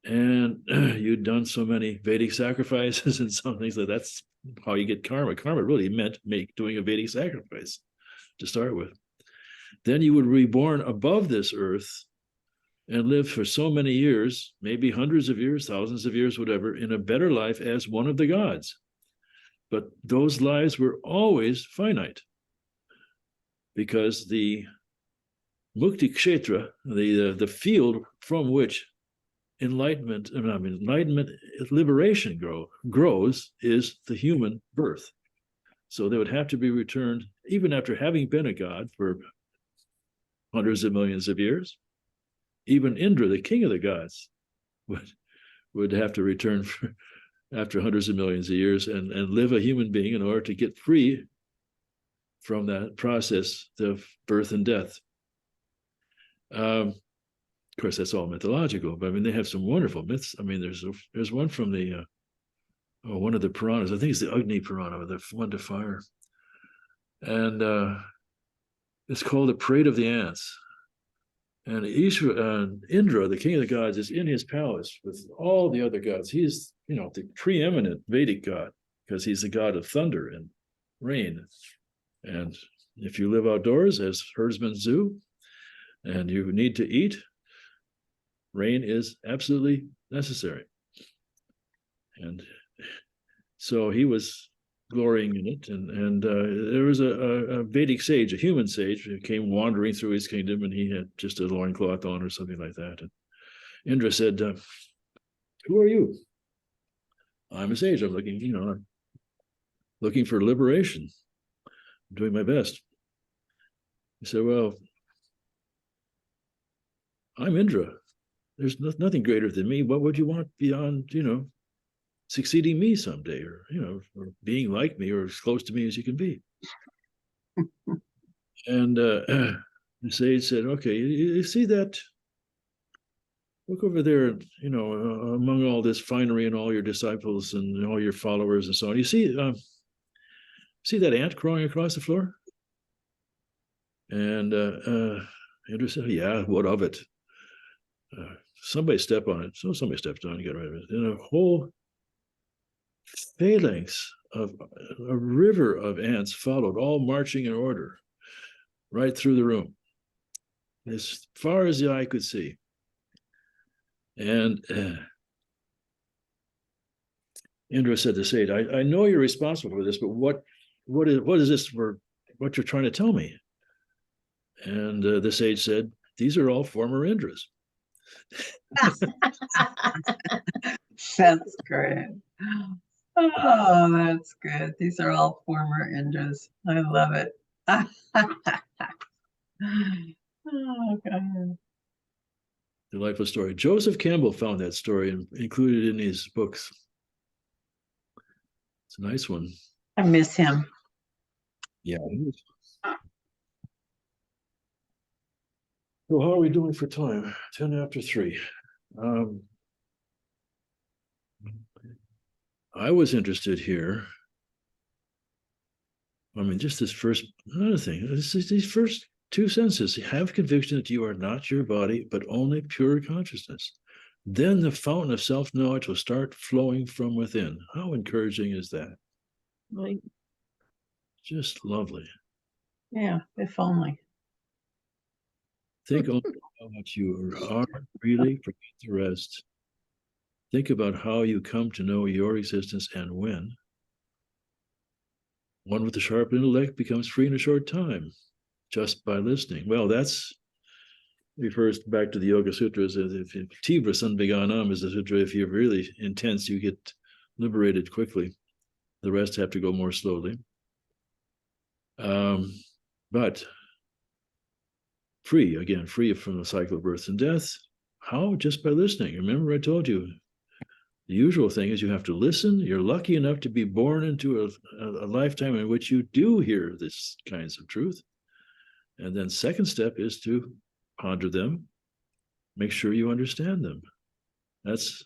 [SPEAKER 2] and you'd done so many Vedic sacrifices and some things, that's how you get karma. Karma really meant doing a Vedic sacrifice to start with. Then you would be reborn above this earth and live for so many years, maybe hundreds of years, thousands of years, whatever, in a better life as one of the gods. But those lives were always finite, because the mukti kshetra, the field from which liberation grows, is the human birth. So they would have to be returned, even after having been a god for hundreds of millions of years. Even Indra, the king of the gods, would have to return after hundreds of millions of years and live a human being in order to get free from that process of birth and death. Of course, that's all mythological, but I mean, they have some wonderful myths. I mean, there's one from the one of the Puranas. I think it's the Agni Purana, the one to fire, and it's called the Parade of the Ants. And Indra, the king of the gods, is in his palace with all the other gods. He's, the preeminent Vedic god, because he's the god of thunder and rain. And if you live outdoors, as herdsmen do, and you need to eat, rain is absolutely necessary. And so he was glorying in it, and there was a Vedic sage, a human sage, who came wandering through his kingdom, and he had just a loincloth on or something like that. And Indra said, "Who are you?" "I'm a sage. I'm looking for liberation. I'm doing my best." He said, "Well, I'm Indra. There's nothing greater than me. What would you want beyond, succeeding me someday, or or being like me, or as close to me as you can be?" And the sage said, "Okay, you see that? Look over there, among all this finery and all your disciples and all your followers and so on. You see see that ant crawling across the floor? And Andrew said, yeah, what of it? Somebody step on it. So somebody stepped on it, get rid of it. And a whole phalanx of a river of ants followed, all marching in order right through the room, as far as the eye could see. And Indra said to Sage, I know you're responsible for this, but what is this for what you're trying to tell me? And the sage said, these are all former Indras.
[SPEAKER 1] That's great. Oh, that's good. These are all former Indras. I love it. Oh, God.
[SPEAKER 2] Delightful story. Joseph Campbell found that story and included it in his books. It's a nice one.
[SPEAKER 1] I miss him.
[SPEAKER 2] Yeah. So how are we doing for time? 10 after 3. I was interested here. I mean, just this first, another thing, these first 2 sentences: have conviction that you are not your body, but only pure consciousness. Then the fountain of self-knowledge will start flowing from within. How encouraging is that?
[SPEAKER 3] Right.
[SPEAKER 2] Just lovely.
[SPEAKER 1] Yeah, if only.
[SPEAKER 2] Think only how much you are really, forget the rest. Think about how you come to know your existence and when. One with a sharp intellect becomes free in a short time, just by listening. Well, that's refers back to the Yoga Sutras. If Tivra Sanviganam is the sutra, if you're really intense, you get liberated quickly. The rest have to go more slowly. But free, again, free from the cycle of birth and death. How? Just by listening. Remember, I told you, the usual thing is you have to listen. You're lucky enough to be born into a lifetime in which you do hear these kinds of truth. And then second step is to ponder them, make sure you understand them. That's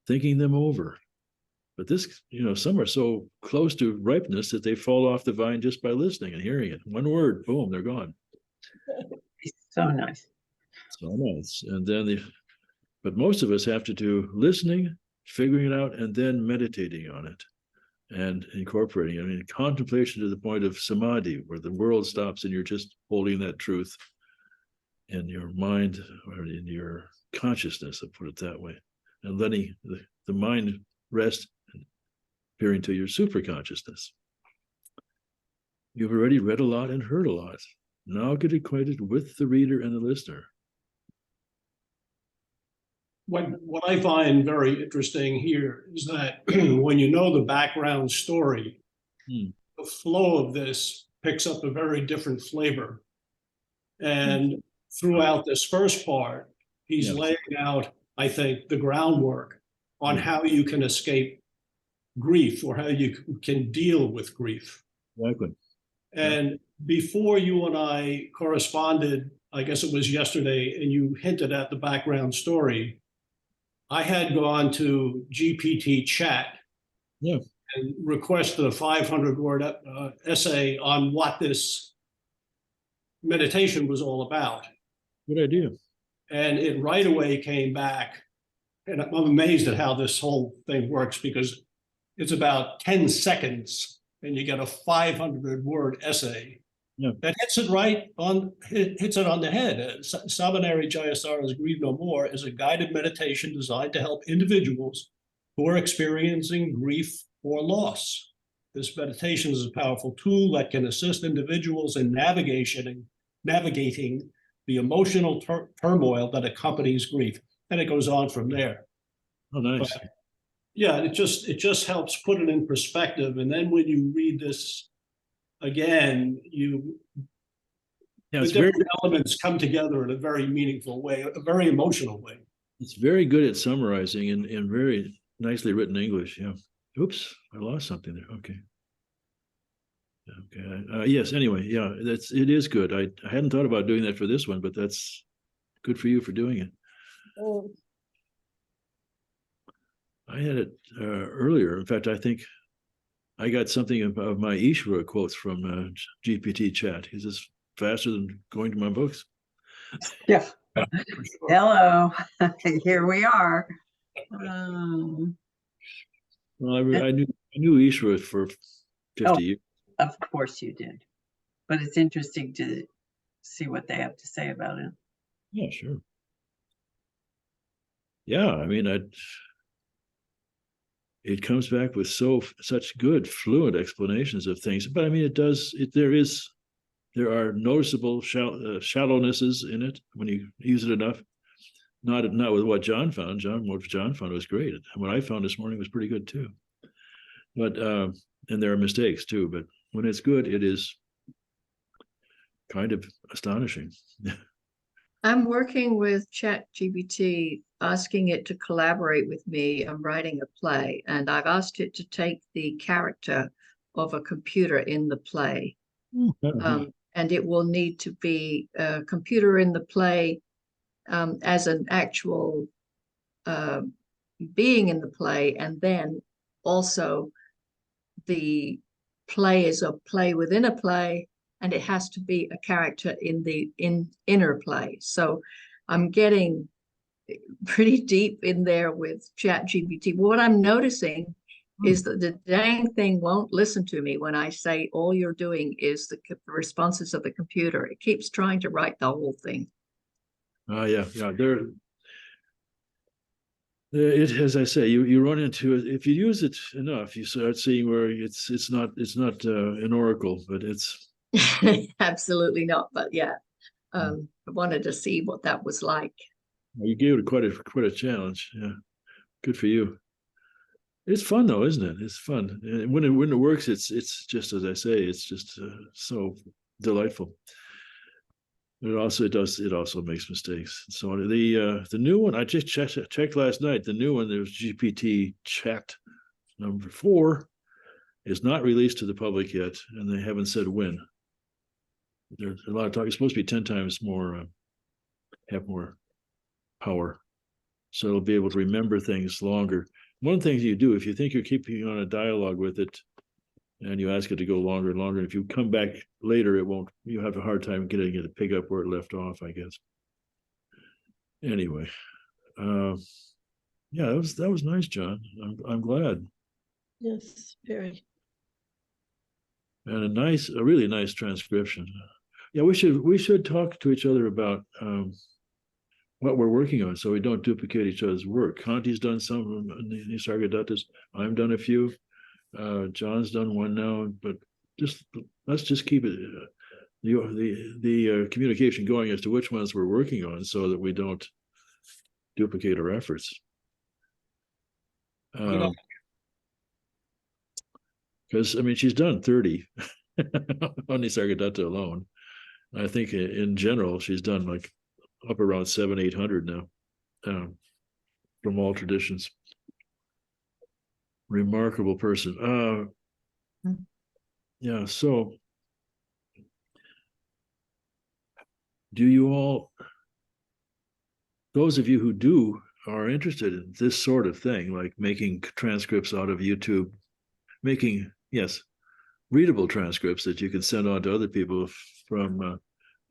[SPEAKER 2] thinking them over. But this, some are so close to ripeness that they fall off the vine just by listening and hearing it. One word, boom, they're gone.
[SPEAKER 1] So nice.
[SPEAKER 2] So nice. And then but most of us have to do listening, figuring it out, and then meditating on it and incorporating it. I mean, contemplation to the point of samadhi, where the world stops and you're just holding that truth in your mind or in your consciousness, I'll put it that way, and letting the mind rest and appearing to your super consciousness. You've already read a lot and heard a lot. Now get acquainted with the reader and the listener.
[SPEAKER 4] What I find very interesting here is that when you know the background story, the flow of this picks up a very different flavor. And throughout this first part, he's laying out, I think, the groundwork on how you can escape grief or how you can deal with grief.
[SPEAKER 2] Exactly.
[SPEAKER 4] And before you and I corresponded, I guess it was yesterday, and you hinted at the background story, I had gone to GPT chat and requested a 500-word essay on what this meditation was all about.
[SPEAKER 2] Good idea.
[SPEAKER 4] And it right away came back. And I'm amazed at how this whole thing works, because it's about 10 seconds and you get a 500-word essay that hits it on the head. Samaneri Jayasara's Grieve No More is a guided meditation designed to help individuals who are experiencing grief or loss. This meditation is a powerful tool that can assist individuals in navigating the emotional turmoil that accompanies grief. And it goes on from there.
[SPEAKER 2] Oh, nice.
[SPEAKER 4] But, yeah, it just helps put it in perspective. And then when you read this again, the different elements come together in a very meaningful way, a very emotional way.
[SPEAKER 2] It's very good at summarizing in very nicely written English. Yeah. Oops, I lost something there. Okay. Okay. Yes. Anyway, yeah, it is good. I hadn't thought about doing that for this one, but that's good for you for doing it.
[SPEAKER 3] Oh,
[SPEAKER 2] I had it earlier. In fact, I think I got something of my Ishra quotes from GPT chat. He's just faster than going to my books.
[SPEAKER 1] Yeah.
[SPEAKER 2] For sure.
[SPEAKER 1] Hello, here we are.
[SPEAKER 2] Well, I knew Ishra for 50 years.
[SPEAKER 1] Of course you did, but it's interesting to see what they have to say about it.
[SPEAKER 2] Yeah, sure. Yeah, I mean, it comes back with such good, fluent explanations of things. But I mean, there are noticeable shallownesses in it when you use it enough. Not with what John found. What John found was great. What I found this morning was pretty good too. But and there are mistakes too. But when it's good, it is kind of astonishing.
[SPEAKER 6] I'm working with ChatGPT, asking it to collaborate with me. I'm writing a play, and I've asked it to take the character of a computer in the play. And it will need to be a computer in the play as an actual being in the play, and then also the play is a play within a play, and it has to be a character in the inner play. So I'm getting pretty deep in there with ChatGPT. What I'm noticing is that the dang thing won't listen to me when I say all you're doing is the responses of the computer. It keeps trying to write the whole thing.
[SPEAKER 2] Yeah. It, as I say, you run into it if you use it enough. You start seeing where it's not an oracle, but it's
[SPEAKER 6] Absolutely not. But yeah, I wanted to see what that was like.
[SPEAKER 2] You gave it quite a challenge. Yeah, good for you. It's fun though, isn't it? It's fun. And when it works, it's just as I say. It's just so delightful. It also makes mistakes. So the new one I just checked last night. The new one, there's GPT Chat number 4, is not released to the public yet, and they haven't said when. There's a lot of talk. It's supposed to be 10 times more, have more power, so it'll be able to remember things longer. One thing you do, if you think you're keeping on a dialogue with it, and you ask it to go longer and longer, and if you come back later, it won't. You have a hard time getting it to pick up where it left off, I guess. Anyway, yeah, that was nice, John. I'm glad.
[SPEAKER 3] Yes, very.
[SPEAKER 2] And a really nice transcription. Yeah, we should talk to each other about what we're working on, so we don't duplicate each other's work. Conti's done some of them, Nisargadatta's. I've done a few. John's done one now, but let's just keep it the communication going as to which ones we're working on, so that we don't duplicate our efforts. Because I mean, she's done 30 on Nisargadatta alone. I think in general she's done like up around 700-800 now, from all traditions. Remarkable person. Yeah, so do you all, those of you who are interested in this sort of thing, like making transcripts out of YouTube, making, yes, readable transcripts that you can send on to other people from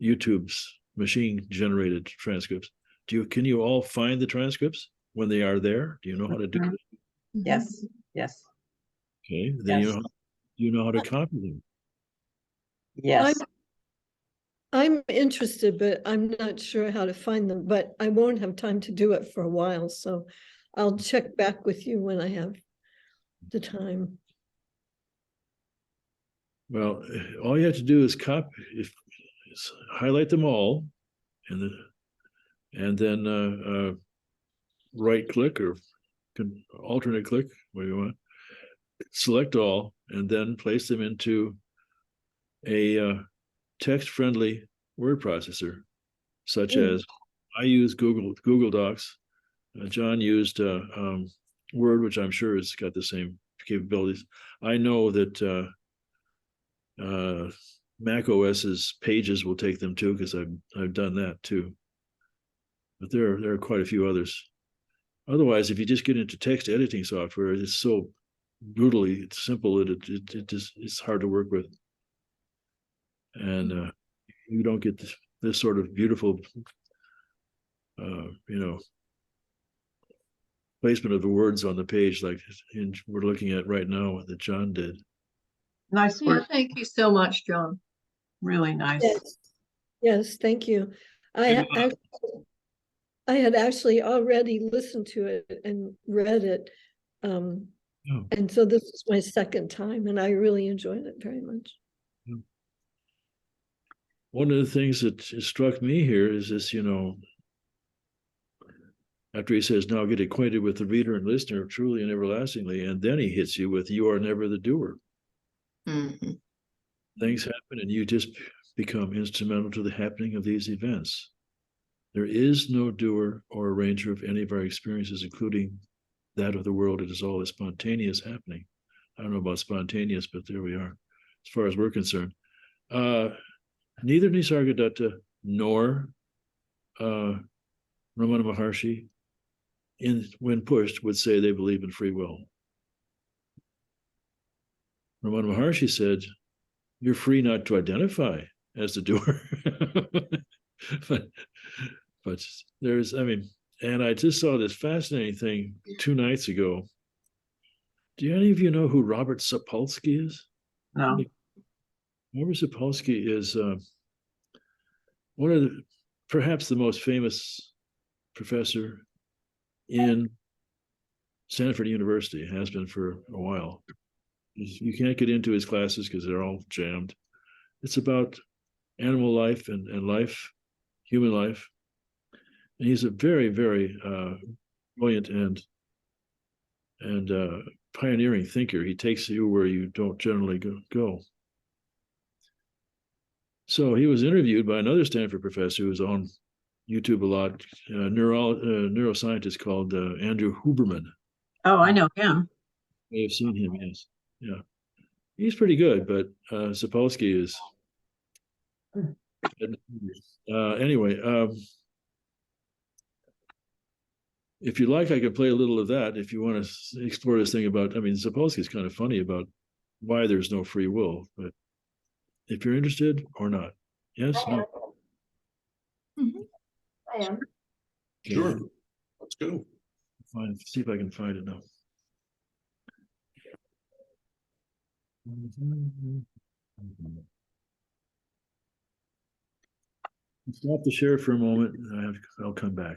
[SPEAKER 2] YouTube's machine-generated transcripts. Can you all find the transcripts when they are there? Do you know how to do it?
[SPEAKER 1] Yes.
[SPEAKER 2] Okay, then
[SPEAKER 1] Yes.
[SPEAKER 2] you know how to copy them.
[SPEAKER 1] Yes.
[SPEAKER 3] I'm interested, but I'm not sure how to find them, but I won't have time to do it for a while, so I'll check back with you when I have the time.
[SPEAKER 2] Well, all you have to do is highlight them all, and then right click or alternate click, where you want, select all, and then place them into a text-friendly word processor, such as I use Google Docs. John used Word, which I'm sure has got the same capabilities. I know that Mac OS's Pages will take them too, because I've done that too. But there are quite a few others. Otherwise, if you just get into text editing software, it's so brutally simple that it just it's hard to work with, and you don't get this sort of beautiful, placement of the words on the page like we're looking at right now that John did.
[SPEAKER 1] Nice
[SPEAKER 6] Yeah,
[SPEAKER 1] work,
[SPEAKER 6] thank you so much, John.
[SPEAKER 1] really nice.
[SPEAKER 3] Yes, yes, thank you. I had actually already listened to it and read it.
[SPEAKER 2] Oh.
[SPEAKER 3] And so this is my second time, and I really enjoyed it very much.
[SPEAKER 2] One of the things that struck me here is this, after he says, now get acquainted with the reader and listener truly and everlastingly, and then he hits you with, you are never the doer.
[SPEAKER 6] Mhm.
[SPEAKER 2] Things happen and you just become instrumental to the happening of these events. There is no doer or arranger of any of our experiences, including that of the world. It is all a spontaneous happening. I don't know about spontaneous, but there we are, as far as we're concerned. Neither Nisargadatta nor Ramana Maharshi, when pushed, would say they believe in free will. Ramana Maharshi said, you're free not to identify as the doer. but there's, and I just saw this fascinating thing 2 nights ago. Do any of you know who Robert Sapolsky is?
[SPEAKER 1] No.
[SPEAKER 2] Robert Sapolsky is one of the, perhaps the most famous professor in Stanford University, has been for a while. You can't get into his classes because they're all jammed. It's about animal life and life, human life. And he's a very, very brilliant and pioneering thinker. He takes you where you don't generally go. So he was interviewed by another Stanford professor who's on YouTube a lot, neuroscientist called Andrew Huberman.
[SPEAKER 1] Oh, I know him.
[SPEAKER 2] You may have seen him, yes. Yeah. He's pretty good, but Sapolsky is. Anyway, if you like, I could play a little of that if you want to explore this thing about, Sapolsky is kind of funny about why there's no free will, but if you're interested or not. Yes, no?
[SPEAKER 3] I am.
[SPEAKER 4] Sure, let's go.
[SPEAKER 2] See if I can find it now. Stop the share for a moment. I'll come back.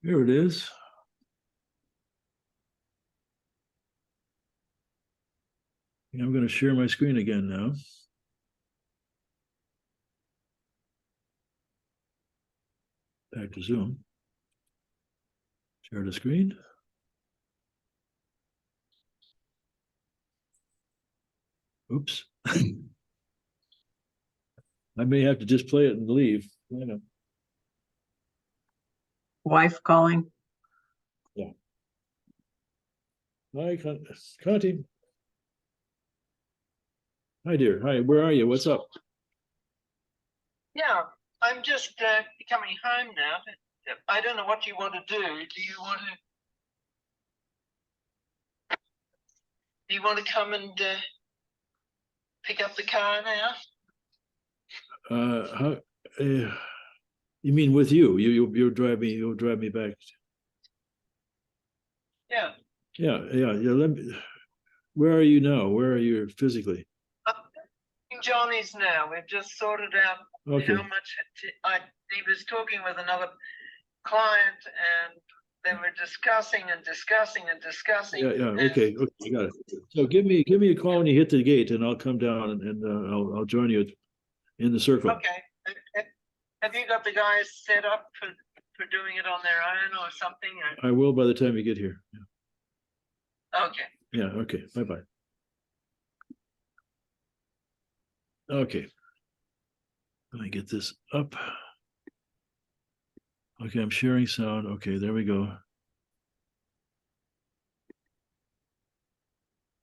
[SPEAKER 2] Here it is. I'm going to share my screen again now. Back to Zoom. Share the screen. Oops. I may have to just play it and leave.
[SPEAKER 1] Wife calling.
[SPEAKER 2] Yeah. Hi, Conti. Hi, dear. Hi, where are you? What's up?
[SPEAKER 7] Yeah, I'm just coming home now. I don't know what you want to do. Do you want to come and pick up the car now?
[SPEAKER 2] You mean with you? You'll drive me back.
[SPEAKER 7] Yeah.
[SPEAKER 2] Yeah. Where are you now? Where are you physically?
[SPEAKER 7] I'm in Johnny's now. We've just sorted out
[SPEAKER 2] Okay.
[SPEAKER 7] how much he was talking with another client, and they were discussing and discussing and discussing.
[SPEAKER 2] Yeah,
[SPEAKER 7] and-
[SPEAKER 2] okay, I got it. So give me a call when you hit the gate, and I'll come down and I'll join you in the circle.
[SPEAKER 7] Okay. Have you got the guys set up for doing it on their own or something?
[SPEAKER 2] I will by the time you get here.
[SPEAKER 7] Okay.
[SPEAKER 2] Yeah, okay, bye-bye. Okay. Let me get this up. Okay, I'm sharing sound. Okay, there we go.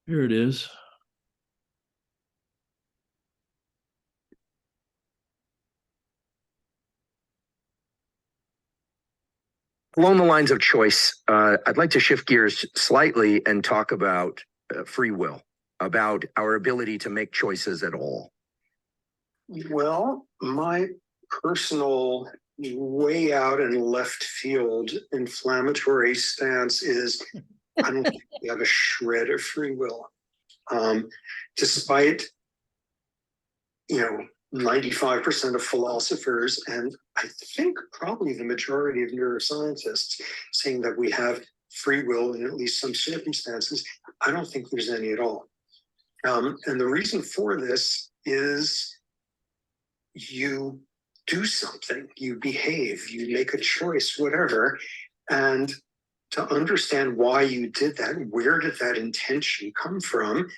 [SPEAKER 2] Here it is.
[SPEAKER 8] Along the lines of choice, I'd like to shift gears slightly and talk about free will, about our ability to make choices at all.
[SPEAKER 9] Well, my personal way out in left field inflammatory stance is I don't think we have a shred of free will. Despite, 95% of philosophers, and I think probably the majority of neuroscientists saying that we have free will in at least some circumstances, I don't think there's any at all. And the reason for this is you do something, you behave, you make a choice, whatever. And to understand why you did that, where did that intention come from?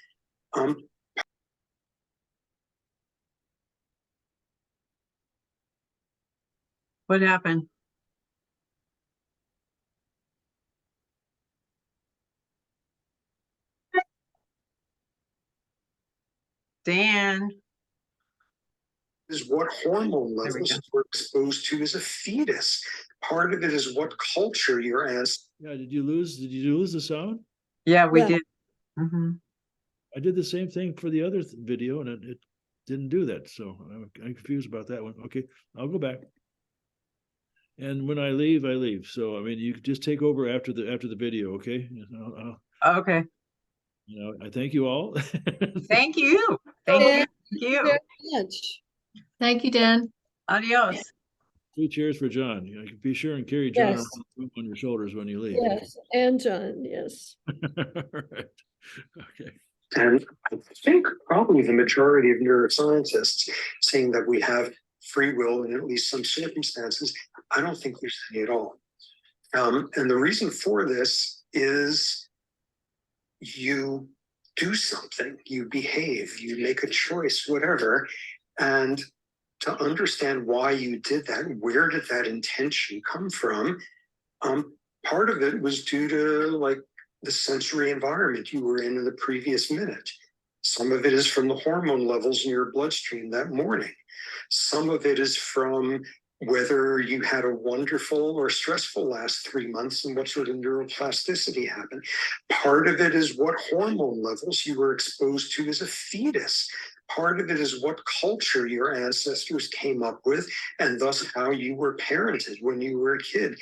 [SPEAKER 1] What happened? Dan,
[SPEAKER 9] Is what hormone
[SPEAKER 1] There we
[SPEAKER 9] levels
[SPEAKER 1] go.
[SPEAKER 9] we're exposed to as a fetus. Part of it is what culture you're in.
[SPEAKER 2] Yeah, did you lose the sound?
[SPEAKER 1] yeah, we
[SPEAKER 3] Yeah.
[SPEAKER 1] did. Mhm.
[SPEAKER 2] I did the same thing for the other video and it didn't do that. So I'm confused about that one. Okay, I'll go back. And when I leave, I leave. So, I mean, you could just take over after the video, okay?
[SPEAKER 1] Okay,
[SPEAKER 2] I thank you all.
[SPEAKER 1] thank you. Thank you. Thank you.
[SPEAKER 3] Very much.
[SPEAKER 6] Thank you, Dan.
[SPEAKER 1] Adios.
[SPEAKER 2] 2 cheers for John. Be sure and carry John
[SPEAKER 3] Yes.
[SPEAKER 2] around on your shoulders when you leave.
[SPEAKER 3] Yes, and John, yes.
[SPEAKER 2] Right. Okay.
[SPEAKER 9] And I think probably the majority of neuroscientists saying that we have free will in at least some circumstances, I don't think there's any at all. And the reason for this is you do something, you behave, you make a choice, whatever. And to understand why you did that, where did that intention come from? Part of it was due to the sensory environment you were in the previous minute. Some of it is from the hormone levels in your bloodstream that morning. Some of it is from whether you had a wonderful or stressful last 3 months and what sort of neuroplasticity happened. Part of it is what hormone levels you were exposed to as a fetus. Part of it is what culture your ancestors came up with and thus how you were parented when you were a kid.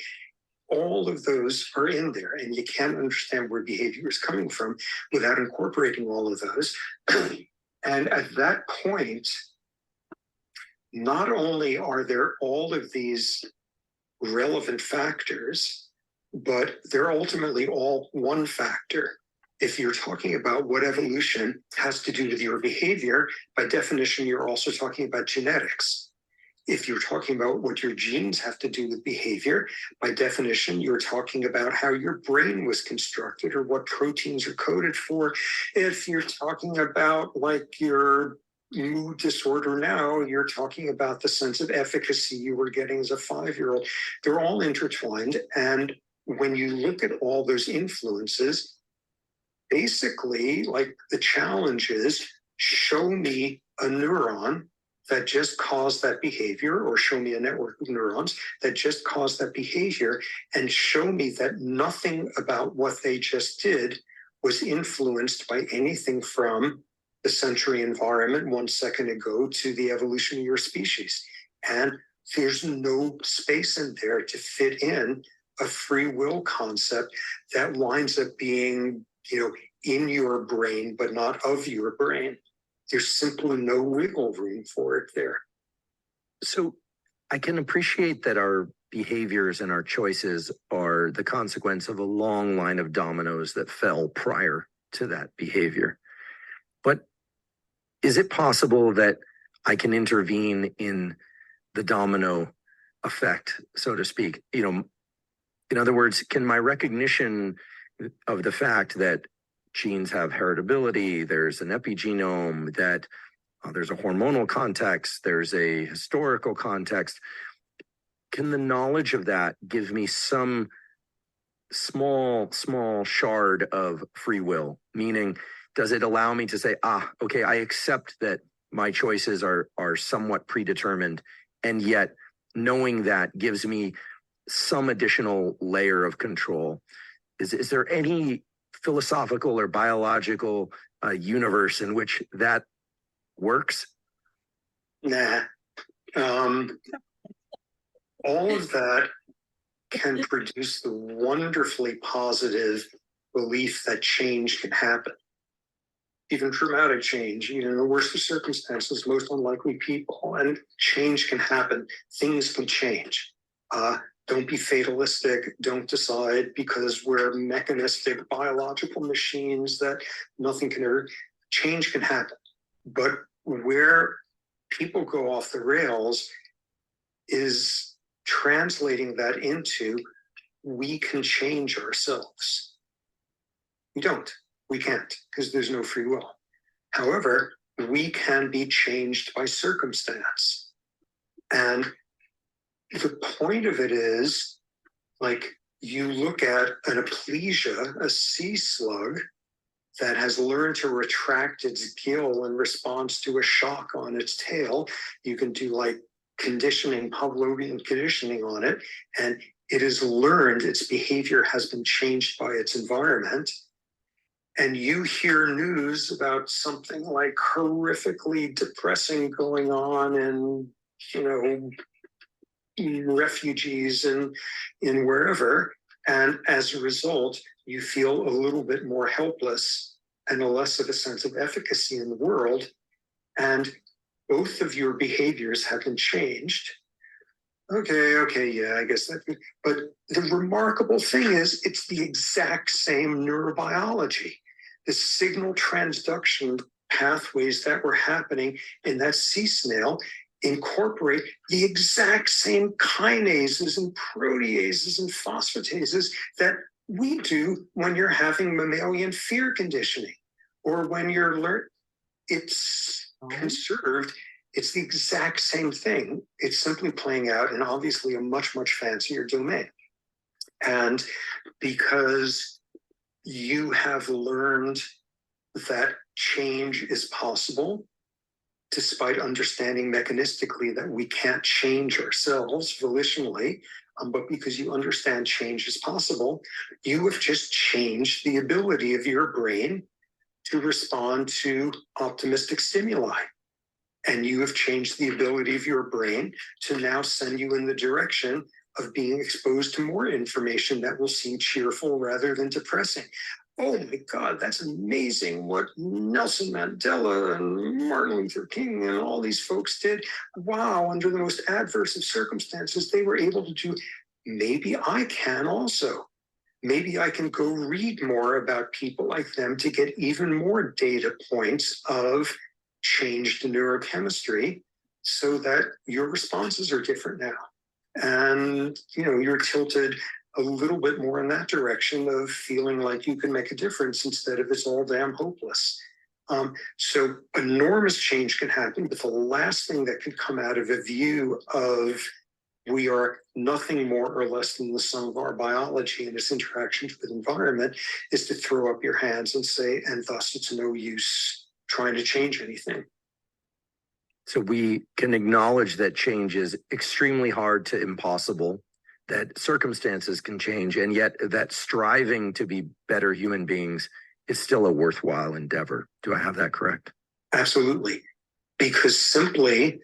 [SPEAKER 9] All of those are in there, and you can't understand where behavior is coming from without incorporating all of those. And at that point, not only are there all of these relevant factors, but they're ultimately all one factor. If you're talking about what evolution has to do with your behavior, by definition, you're also talking about genetics. If you're talking about what your genes have to do with behavior, by definition, you're talking about how your brain was constructed or what proteins are coded for. If you're talking about your mood disorder now, you're talking about the sense of efficacy you were getting as a 5-year-old. They're all intertwined. And when you look at all those influences, basically, the challenge is show me a neuron that just caused that behavior, or show me a network of neurons that just caused that behavior, and show me that nothing about what they just did was influenced by anything from the sensory environment 1 second ago to the evolution of your species. And there's no space in there to fit in a free will concept that winds up being, in your brain, but not of your brain. There's simply no wiggle room for it there.
[SPEAKER 8] So I can appreciate that our behaviors and our choices are the consequence of a long line of dominoes that fell prior to that behavior. But is it possible that I can intervene in the domino effect, so to speak? You know, in other words, can my recognition of the fact that genes have heritability, there's an epigenome, that there's a hormonal context, there's a historical context, can the knowledge of that give me some small shard of free will? Meaning, does it allow me to say, okay, I accept that my choices are somewhat predetermined, and yet knowing that gives me some additional layer of control? Is there any philosophical or biological universe in which that works?
[SPEAKER 9] Nah. All of that can produce the wonderfully positive belief that change can happen. Even dramatic change, even in the worst of circumstances, most unlikely people, and change can happen. Things can change. Don't be fatalistic. Don't decide because we're mechanistic biological machines that nothing can ever. Change can happen. But where people go off the rails is translating that into we can change ourselves. We don't. We can't, because there's no free will. However, we can be changed by circumstance. And the point of it is, like, you look at an aplysia, a sea slug, that has learned to retract its gill in response to a shock on its tail. You can do like conditioning, Pavlovian conditioning on it, and it has learned its behavior has been changed by its environment. And you hear news about something like horrifically depressing going on in, refugees in wherever. And as a result, you feel a little bit more helpless and a less of a sense of efficacy in the world. And both of your behaviors have been changed. Okay, yeah, I guess that. But the remarkable thing is, it's the exact same neurobiology. The signal transduction pathways that were happening in that sea snail incorporate the exact same kinases and proteases and phosphatases that we do when you're having mammalian fear conditioning, or when you're it's conserved. It's the exact same thing. It's simply playing out in obviously a much, much fancier domain. And because you have learned that change is possible, despite understanding mechanistically that we can't change ourselves volitionally, but because you understand change is possible, you have just changed the ability of your brain to respond to optimistic stimuli. And you have changed the ability of your brain to now send you in the direction of being exposed to more information that will seem cheerful rather than depressing. Oh my God, that's amazing what Nelson Mandela and Martin Luther King and all these folks did. Wow, under the most adverse of circumstances, they were able to do. Maybe I can also. Maybe I can go read more about people like them to get even more data points of changed neurochemistry so that your responses are different now. And, you're tilted a little bit more in that direction of feeling like you can make a difference instead of it's all damn hopeless. So enormous change can happen, but the last thing that can come out of a view of we are nothing more or less than the sum of our biology and its interactions with environment is to throw up your hands and say, and thus it's no use trying to change anything.
[SPEAKER 8] So we can acknowledge that change is extremely hard to impossible, that circumstances can change, and yet that striving to be better human beings is still a worthwhile endeavor. Do I have that correct?
[SPEAKER 9] Absolutely. Because simply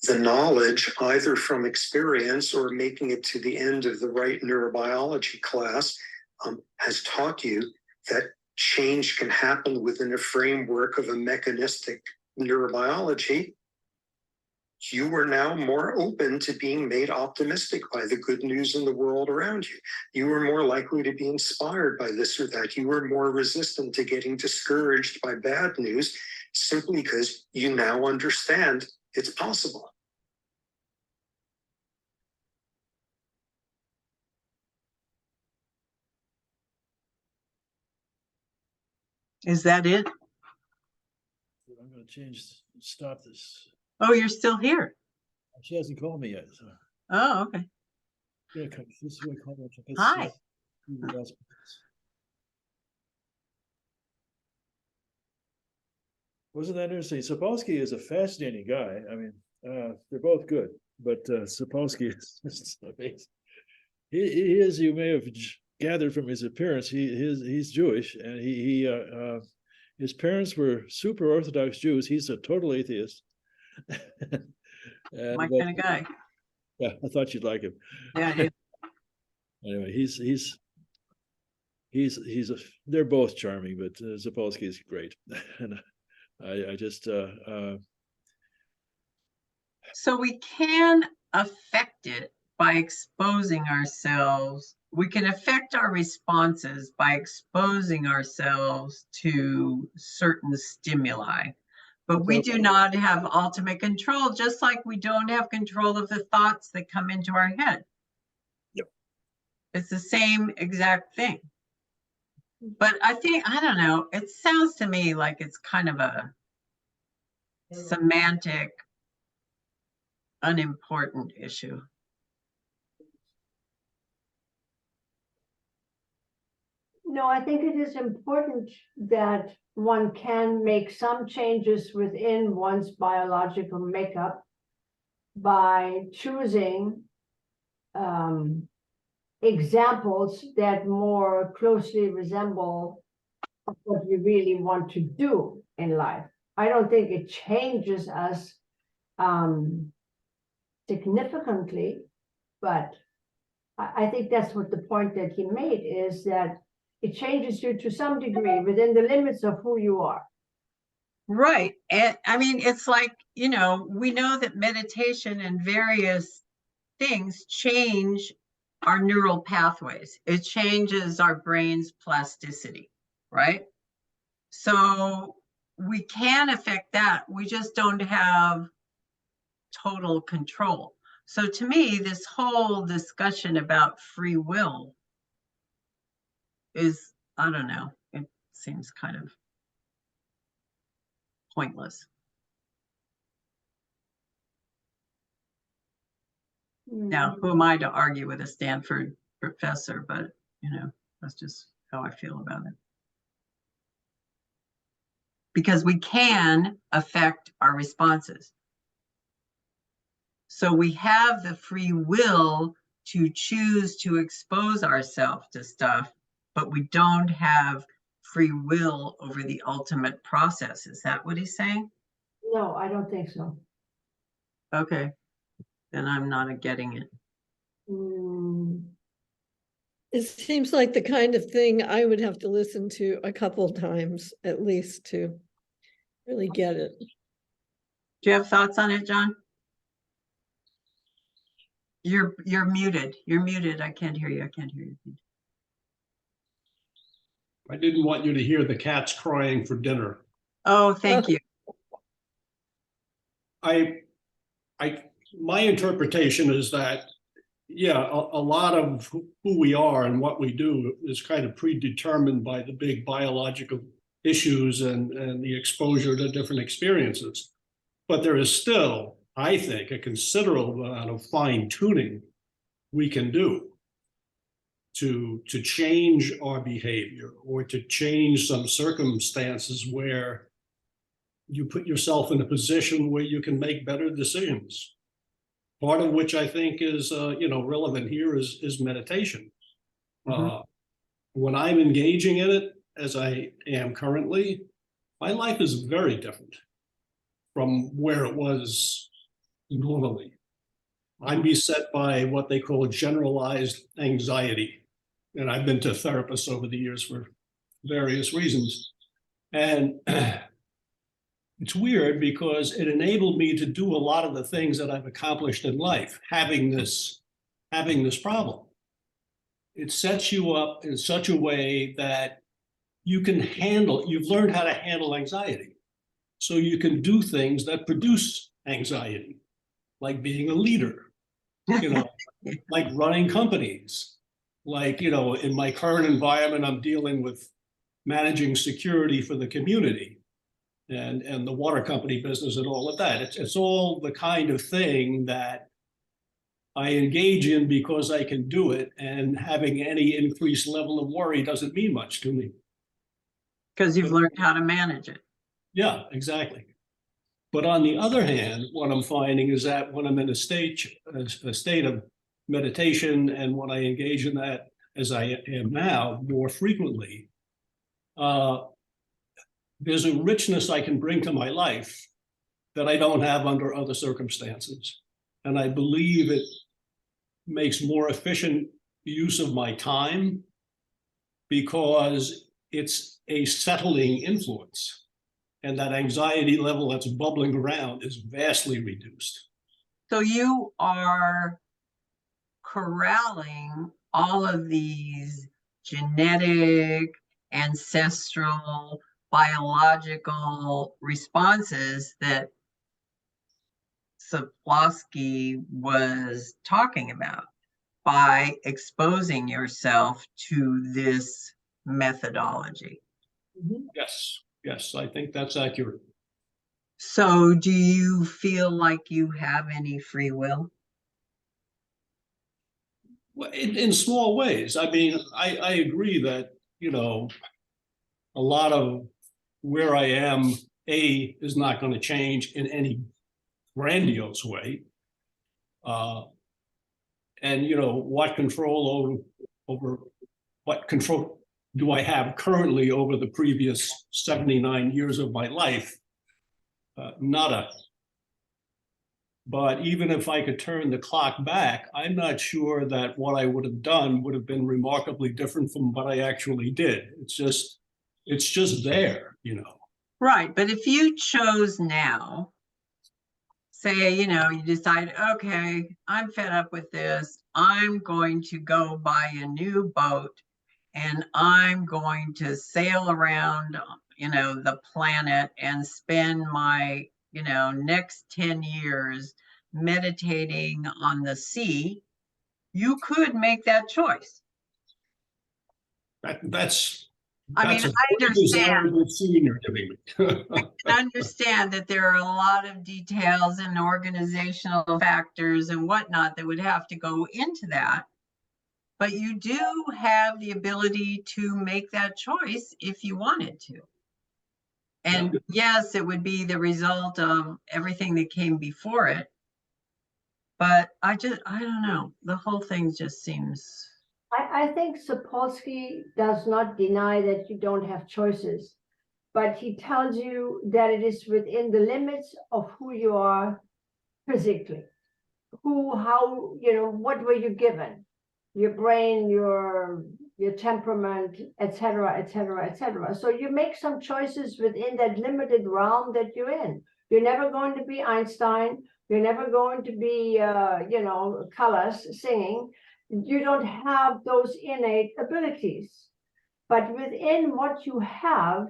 [SPEAKER 9] the knowledge, either from experience or making it to the end of the right neurobiology class, has taught you that change can happen within a framework of a mechanistic neurobiology. you are now more open to being made optimistic by the good news in the world around you. You are more likely to be inspired by this or that. You are more resistant to getting discouraged by bad news simply because you now understand it's possible.
[SPEAKER 1] Is that it?
[SPEAKER 2] I'm gonna stop this.
[SPEAKER 1] Oh, you're still here.
[SPEAKER 2] She hasn't called me yet, so.
[SPEAKER 1] Oh, okay.
[SPEAKER 2] Yeah, this is what I call it.
[SPEAKER 1] Hi.
[SPEAKER 2] Wasn't that interesting? Sapolsky is a fascinating guy. I mean, they're both good, but Sapolsky is just amazing. He is, you may have gathered from his appearance, he's Jewish, and his parents were super Orthodox Jews. He's a total atheist. And,
[SPEAKER 1] My kind of guy.
[SPEAKER 2] yeah, I thought you'd like him.
[SPEAKER 1] Yeah.
[SPEAKER 2] Anyway, they're both charming, but Sapolsky is great. And I just
[SPEAKER 1] So we can affect it by exposing ourselves. We can affect our responses by exposing ourselves to certain stimuli, but we do not have ultimate control, just like we don't have control of the thoughts that come into our head.
[SPEAKER 2] Yep.
[SPEAKER 1] It's the same exact thing. But I don't know, it sounds to me like it's kind of a semantic, unimportant issue.
[SPEAKER 10] No, I think it is important that one can make some changes within one's biological makeup by choosing examples that more closely resemble what you really want to do in life. I don't think it changes us significantly, but I think that's what the point that he made is that it changes you to some degree within the limits of who you are.
[SPEAKER 1] Right. And I mean, it's like, we know that meditation and various things change our neural pathways. It changes our brain's plasticity, right? So we can affect that. We just don't have total control. So to me, this whole discussion about free will is, I don't know, it seems kind of pointless. Now, who am I to argue with a Stanford professor? But, that's just how I feel about it. Because we can affect our responses. So we have the free will to choose to expose ourselves to stuff, but we don't have free will over the ultimate process. Is that what he's saying?
[SPEAKER 10] No, I don't think so.
[SPEAKER 1] Okay, then I'm not getting it.
[SPEAKER 3] It seems like the kind of thing I would have to listen to a couple times at least to really get it.
[SPEAKER 1] Do you have thoughts on it, John? You're muted. You're muted. I can't hear you. I can't hear you.
[SPEAKER 4] I didn't want you to hear the cats crying for dinner.
[SPEAKER 1] Oh, thank you.
[SPEAKER 4] My interpretation is that, yeah, a lot of who we are and what we do is kind of predetermined by the big biological issues and the exposure to different experiences. But there is still, I think, a considerable amount of fine tuning we can do to change our behavior or to change some circumstances where you put yourself in a position where you can make better decisions. Part of which I think is, relevant here is meditation. When I'm engaging in it, as I am currently, my life is very different from where it was normally. I'm beset by what they call generalized anxiety. And I've been to therapists over the years for various reasons. And it's weird because it enabled me to do a lot of the things that I've accomplished in life, having this problem. It sets you up in such a way that you've learned how to handle anxiety. So you can do things that produce anxiety, like being a leader, like running companies, like, in my current environment, I'm dealing with managing security for the community and the water company business and all of that. It's all the kind of thing that I engage in because I can do it, and having any increased level of worry doesn't mean much to me.
[SPEAKER 1] Because you've learned how to manage it.
[SPEAKER 4] Yeah, exactly. But on the other hand, what I'm finding is that when I'm in a state of meditation, and when I engage in that, as I am now more frequently, there's a richness I can bring to my life that I don't have under other circumstances. And I believe it makes more efficient use of my time because it's a settling influence. And that anxiety level that's bubbling around is vastly reduced.
[SPEAKER 1] So you are corralling all of these genetic, ancestral, biological responses that Sapolsky was talking about by exposing yourself to this methodology.
[SPEAKER 4] Yes, I think that's accurate.
[SPEAKER 1] So do you feel like you have any free will?
[SPEAKER 4] Well, in small ways. I mean, I agree that, a lot of where I am, is not going to change in any grandiose way. And, what control over what control do I have currently over the previous 79 years of my life? Nada. But even if I could turn the clock back, I'm not sure that what I would have done would have been remarkably different from what I actually did. It's just there,
[SPEAKER 1] Right, but if you chose now, say, you decide, okay, I'm fed up with this. I'm going to go buy a new boat and I'm going to sail around, the planet and spend my, next 10 years meditating on the sea. You could make that choice.
[SPEAKER 4] That's
[SPEAKER 1] I mean,
[SPEAKER 4] a
[SPEAKER 1] I understand.
[SPEAKER 4] desirable scene you're giving me.
[SPEAKER 1] I can understand that there are a lot of details and organizational factors and whatnot that would have to go into that. But you do have the ability to make that choice if you wanted to. And yes, it would be the result of everything that came before it. But I don't know. The whole thing just seems.
[SPEAKER 10] I think Sapolsky does not deny that you don't have choices, but he tells you that it is within the limits of who you are physically. How, what were you given? Your brain, your temperament, etc., etc., etc. So you make some choices within that limited realm that you're in. You're never going to be Einstein. You're never going to be, Callas singing. You don't have those innate abilities. But within what you have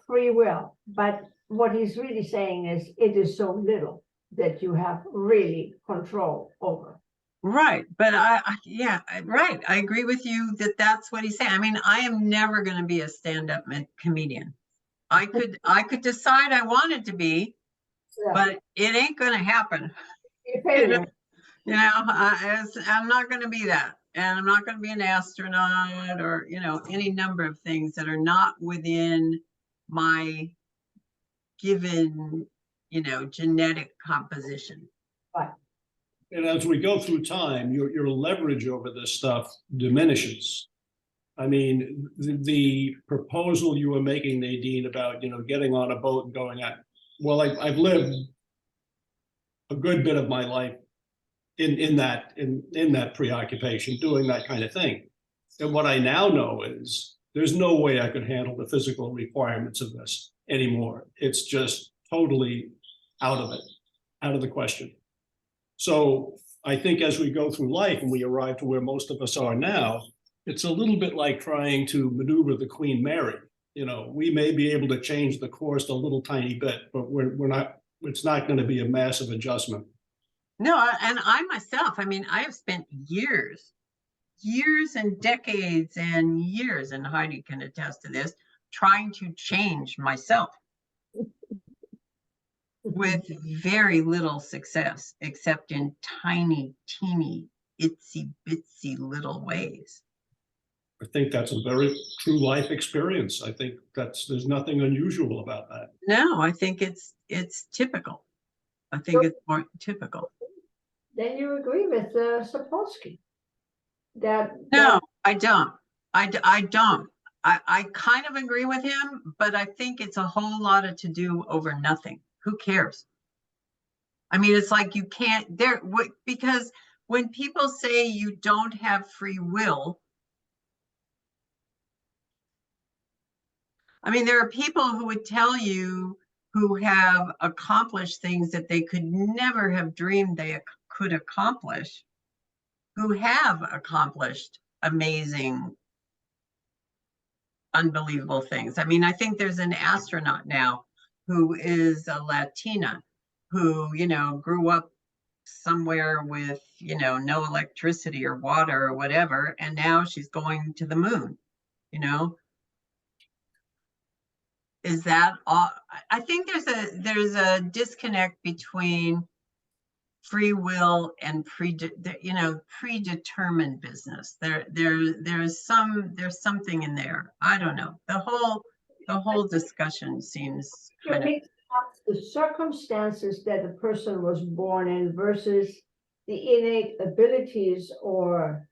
[SPEAKER 10] free will. But what he's really saying is it is so little that you have really control over.
[SPEAKER 1] Right. But right. I agree with you that that's what he's saying. I mean, I am never going to be a stand-up comedian. I could decide I wanted to be, but it ain't going to happen. I'm not going to be that. And I'm not going to be an astronaut or, any number of things that are not within my given, genetic composition.
[SPEAKER 10] Right.
[SPEAKER 4] And as we go through time, your leverage over this stuff diminishes. I mean, the proposal you were making, Nadine, about, getting on a boat and going out. Well, I've lived a good bit of my life in that preoccupation, doing that kind of thing. And what I now know is there's no way I could handle the physical requirements of this anymore. It's just totally out of the question. So I think as we go through life and we arrive to where most of us are now, it's a little bit like trying to maneuver the Queen Mary. You know, we may be able to change the course a little tiny bit, but we're not, it's not going to be a massive adjustment.
[SPEAKER 1] No, and I myself, I mean, I have spent years and decades and years, and Heidi can attest to this, trying to change myself with very little success, except in tiny, teeny, itsy bitsy little ways.
[SPEAKER 4] I think that's a very true life experience. I think there's nothing unusual about that.
[SPEAKER 1] No, I think it's typical. I think it's more typical.
[SPEAKER 10] Then you agree with Sapolsky that
[SPEAKER 1] No, I don't. I don't. I kind of agree with him, but I think it's a whole lot of to do over nothing. Who cares? I mean, it's like you can't because when people say you don't have free will, I mean, there are people who would tell you who have accomplished things that they could never have dreamed they could accomplish, who have accomplished amazing, unbelievable things. I mean, I think there's an astronaut now who is a Latina who, you know, grew up somewhere with, you know, no electricity or water or whatever, and now she's going to the moon, you know. Is that all? I think there's a disconnect between free will and predetermined business. There's something in there. I don't know. The whole discussion seems kind of
[SPEAKER 10] the circumstances that the person was born in versus the innate abilities or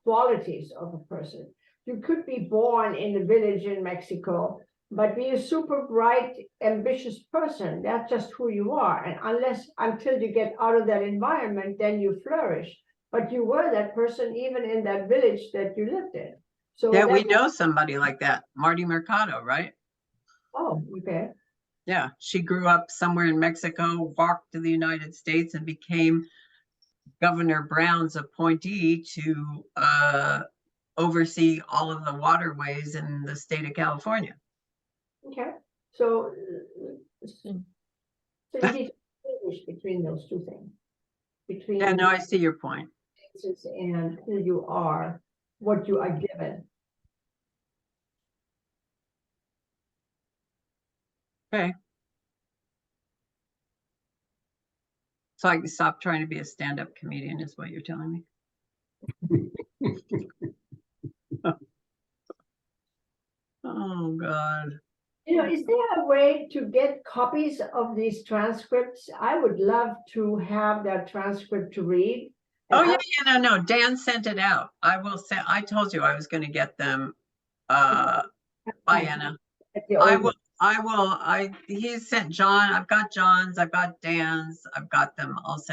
[SPEAKER 10] qualities of a person. You could be born in a village in Mexico, but be a super bright, ambitious person. That's just who you are. And until you get out of that environment, then you flourish. But you were that person even in that village that you lived in. So
[SPEAKER 1] yeah, we know somebody like that, Marty Mercado, right?
[SPEAKER 10] Oh, okay.
[SPEAKER 1] Yeah, she grew up somewhere in Mexico, walked to the United States, and became Governor Brown's appointee to oversee all of the waterways in the state of California.
[SPEAKER 10] Okay, so you need to distinguish between those two things.
[SPEAKER 1] Yeah, no, I see your point.
[SPEAKER 10] And who you are, what you are given.
[SPEAKER 1] Okay. So I can stop trying to be a stand-up comedian is what you're telling me. Oh God.
[SPEAKER 10] You know, is there a way to get copies of these transcripts? I would love to have that transcript to read.
[SPEAKER 1] Oh yeah, no. Dan sent it out. I told you I was going to get them by Anna. He sent John, I've got John's, I've got Dan's, I've got them. I'll send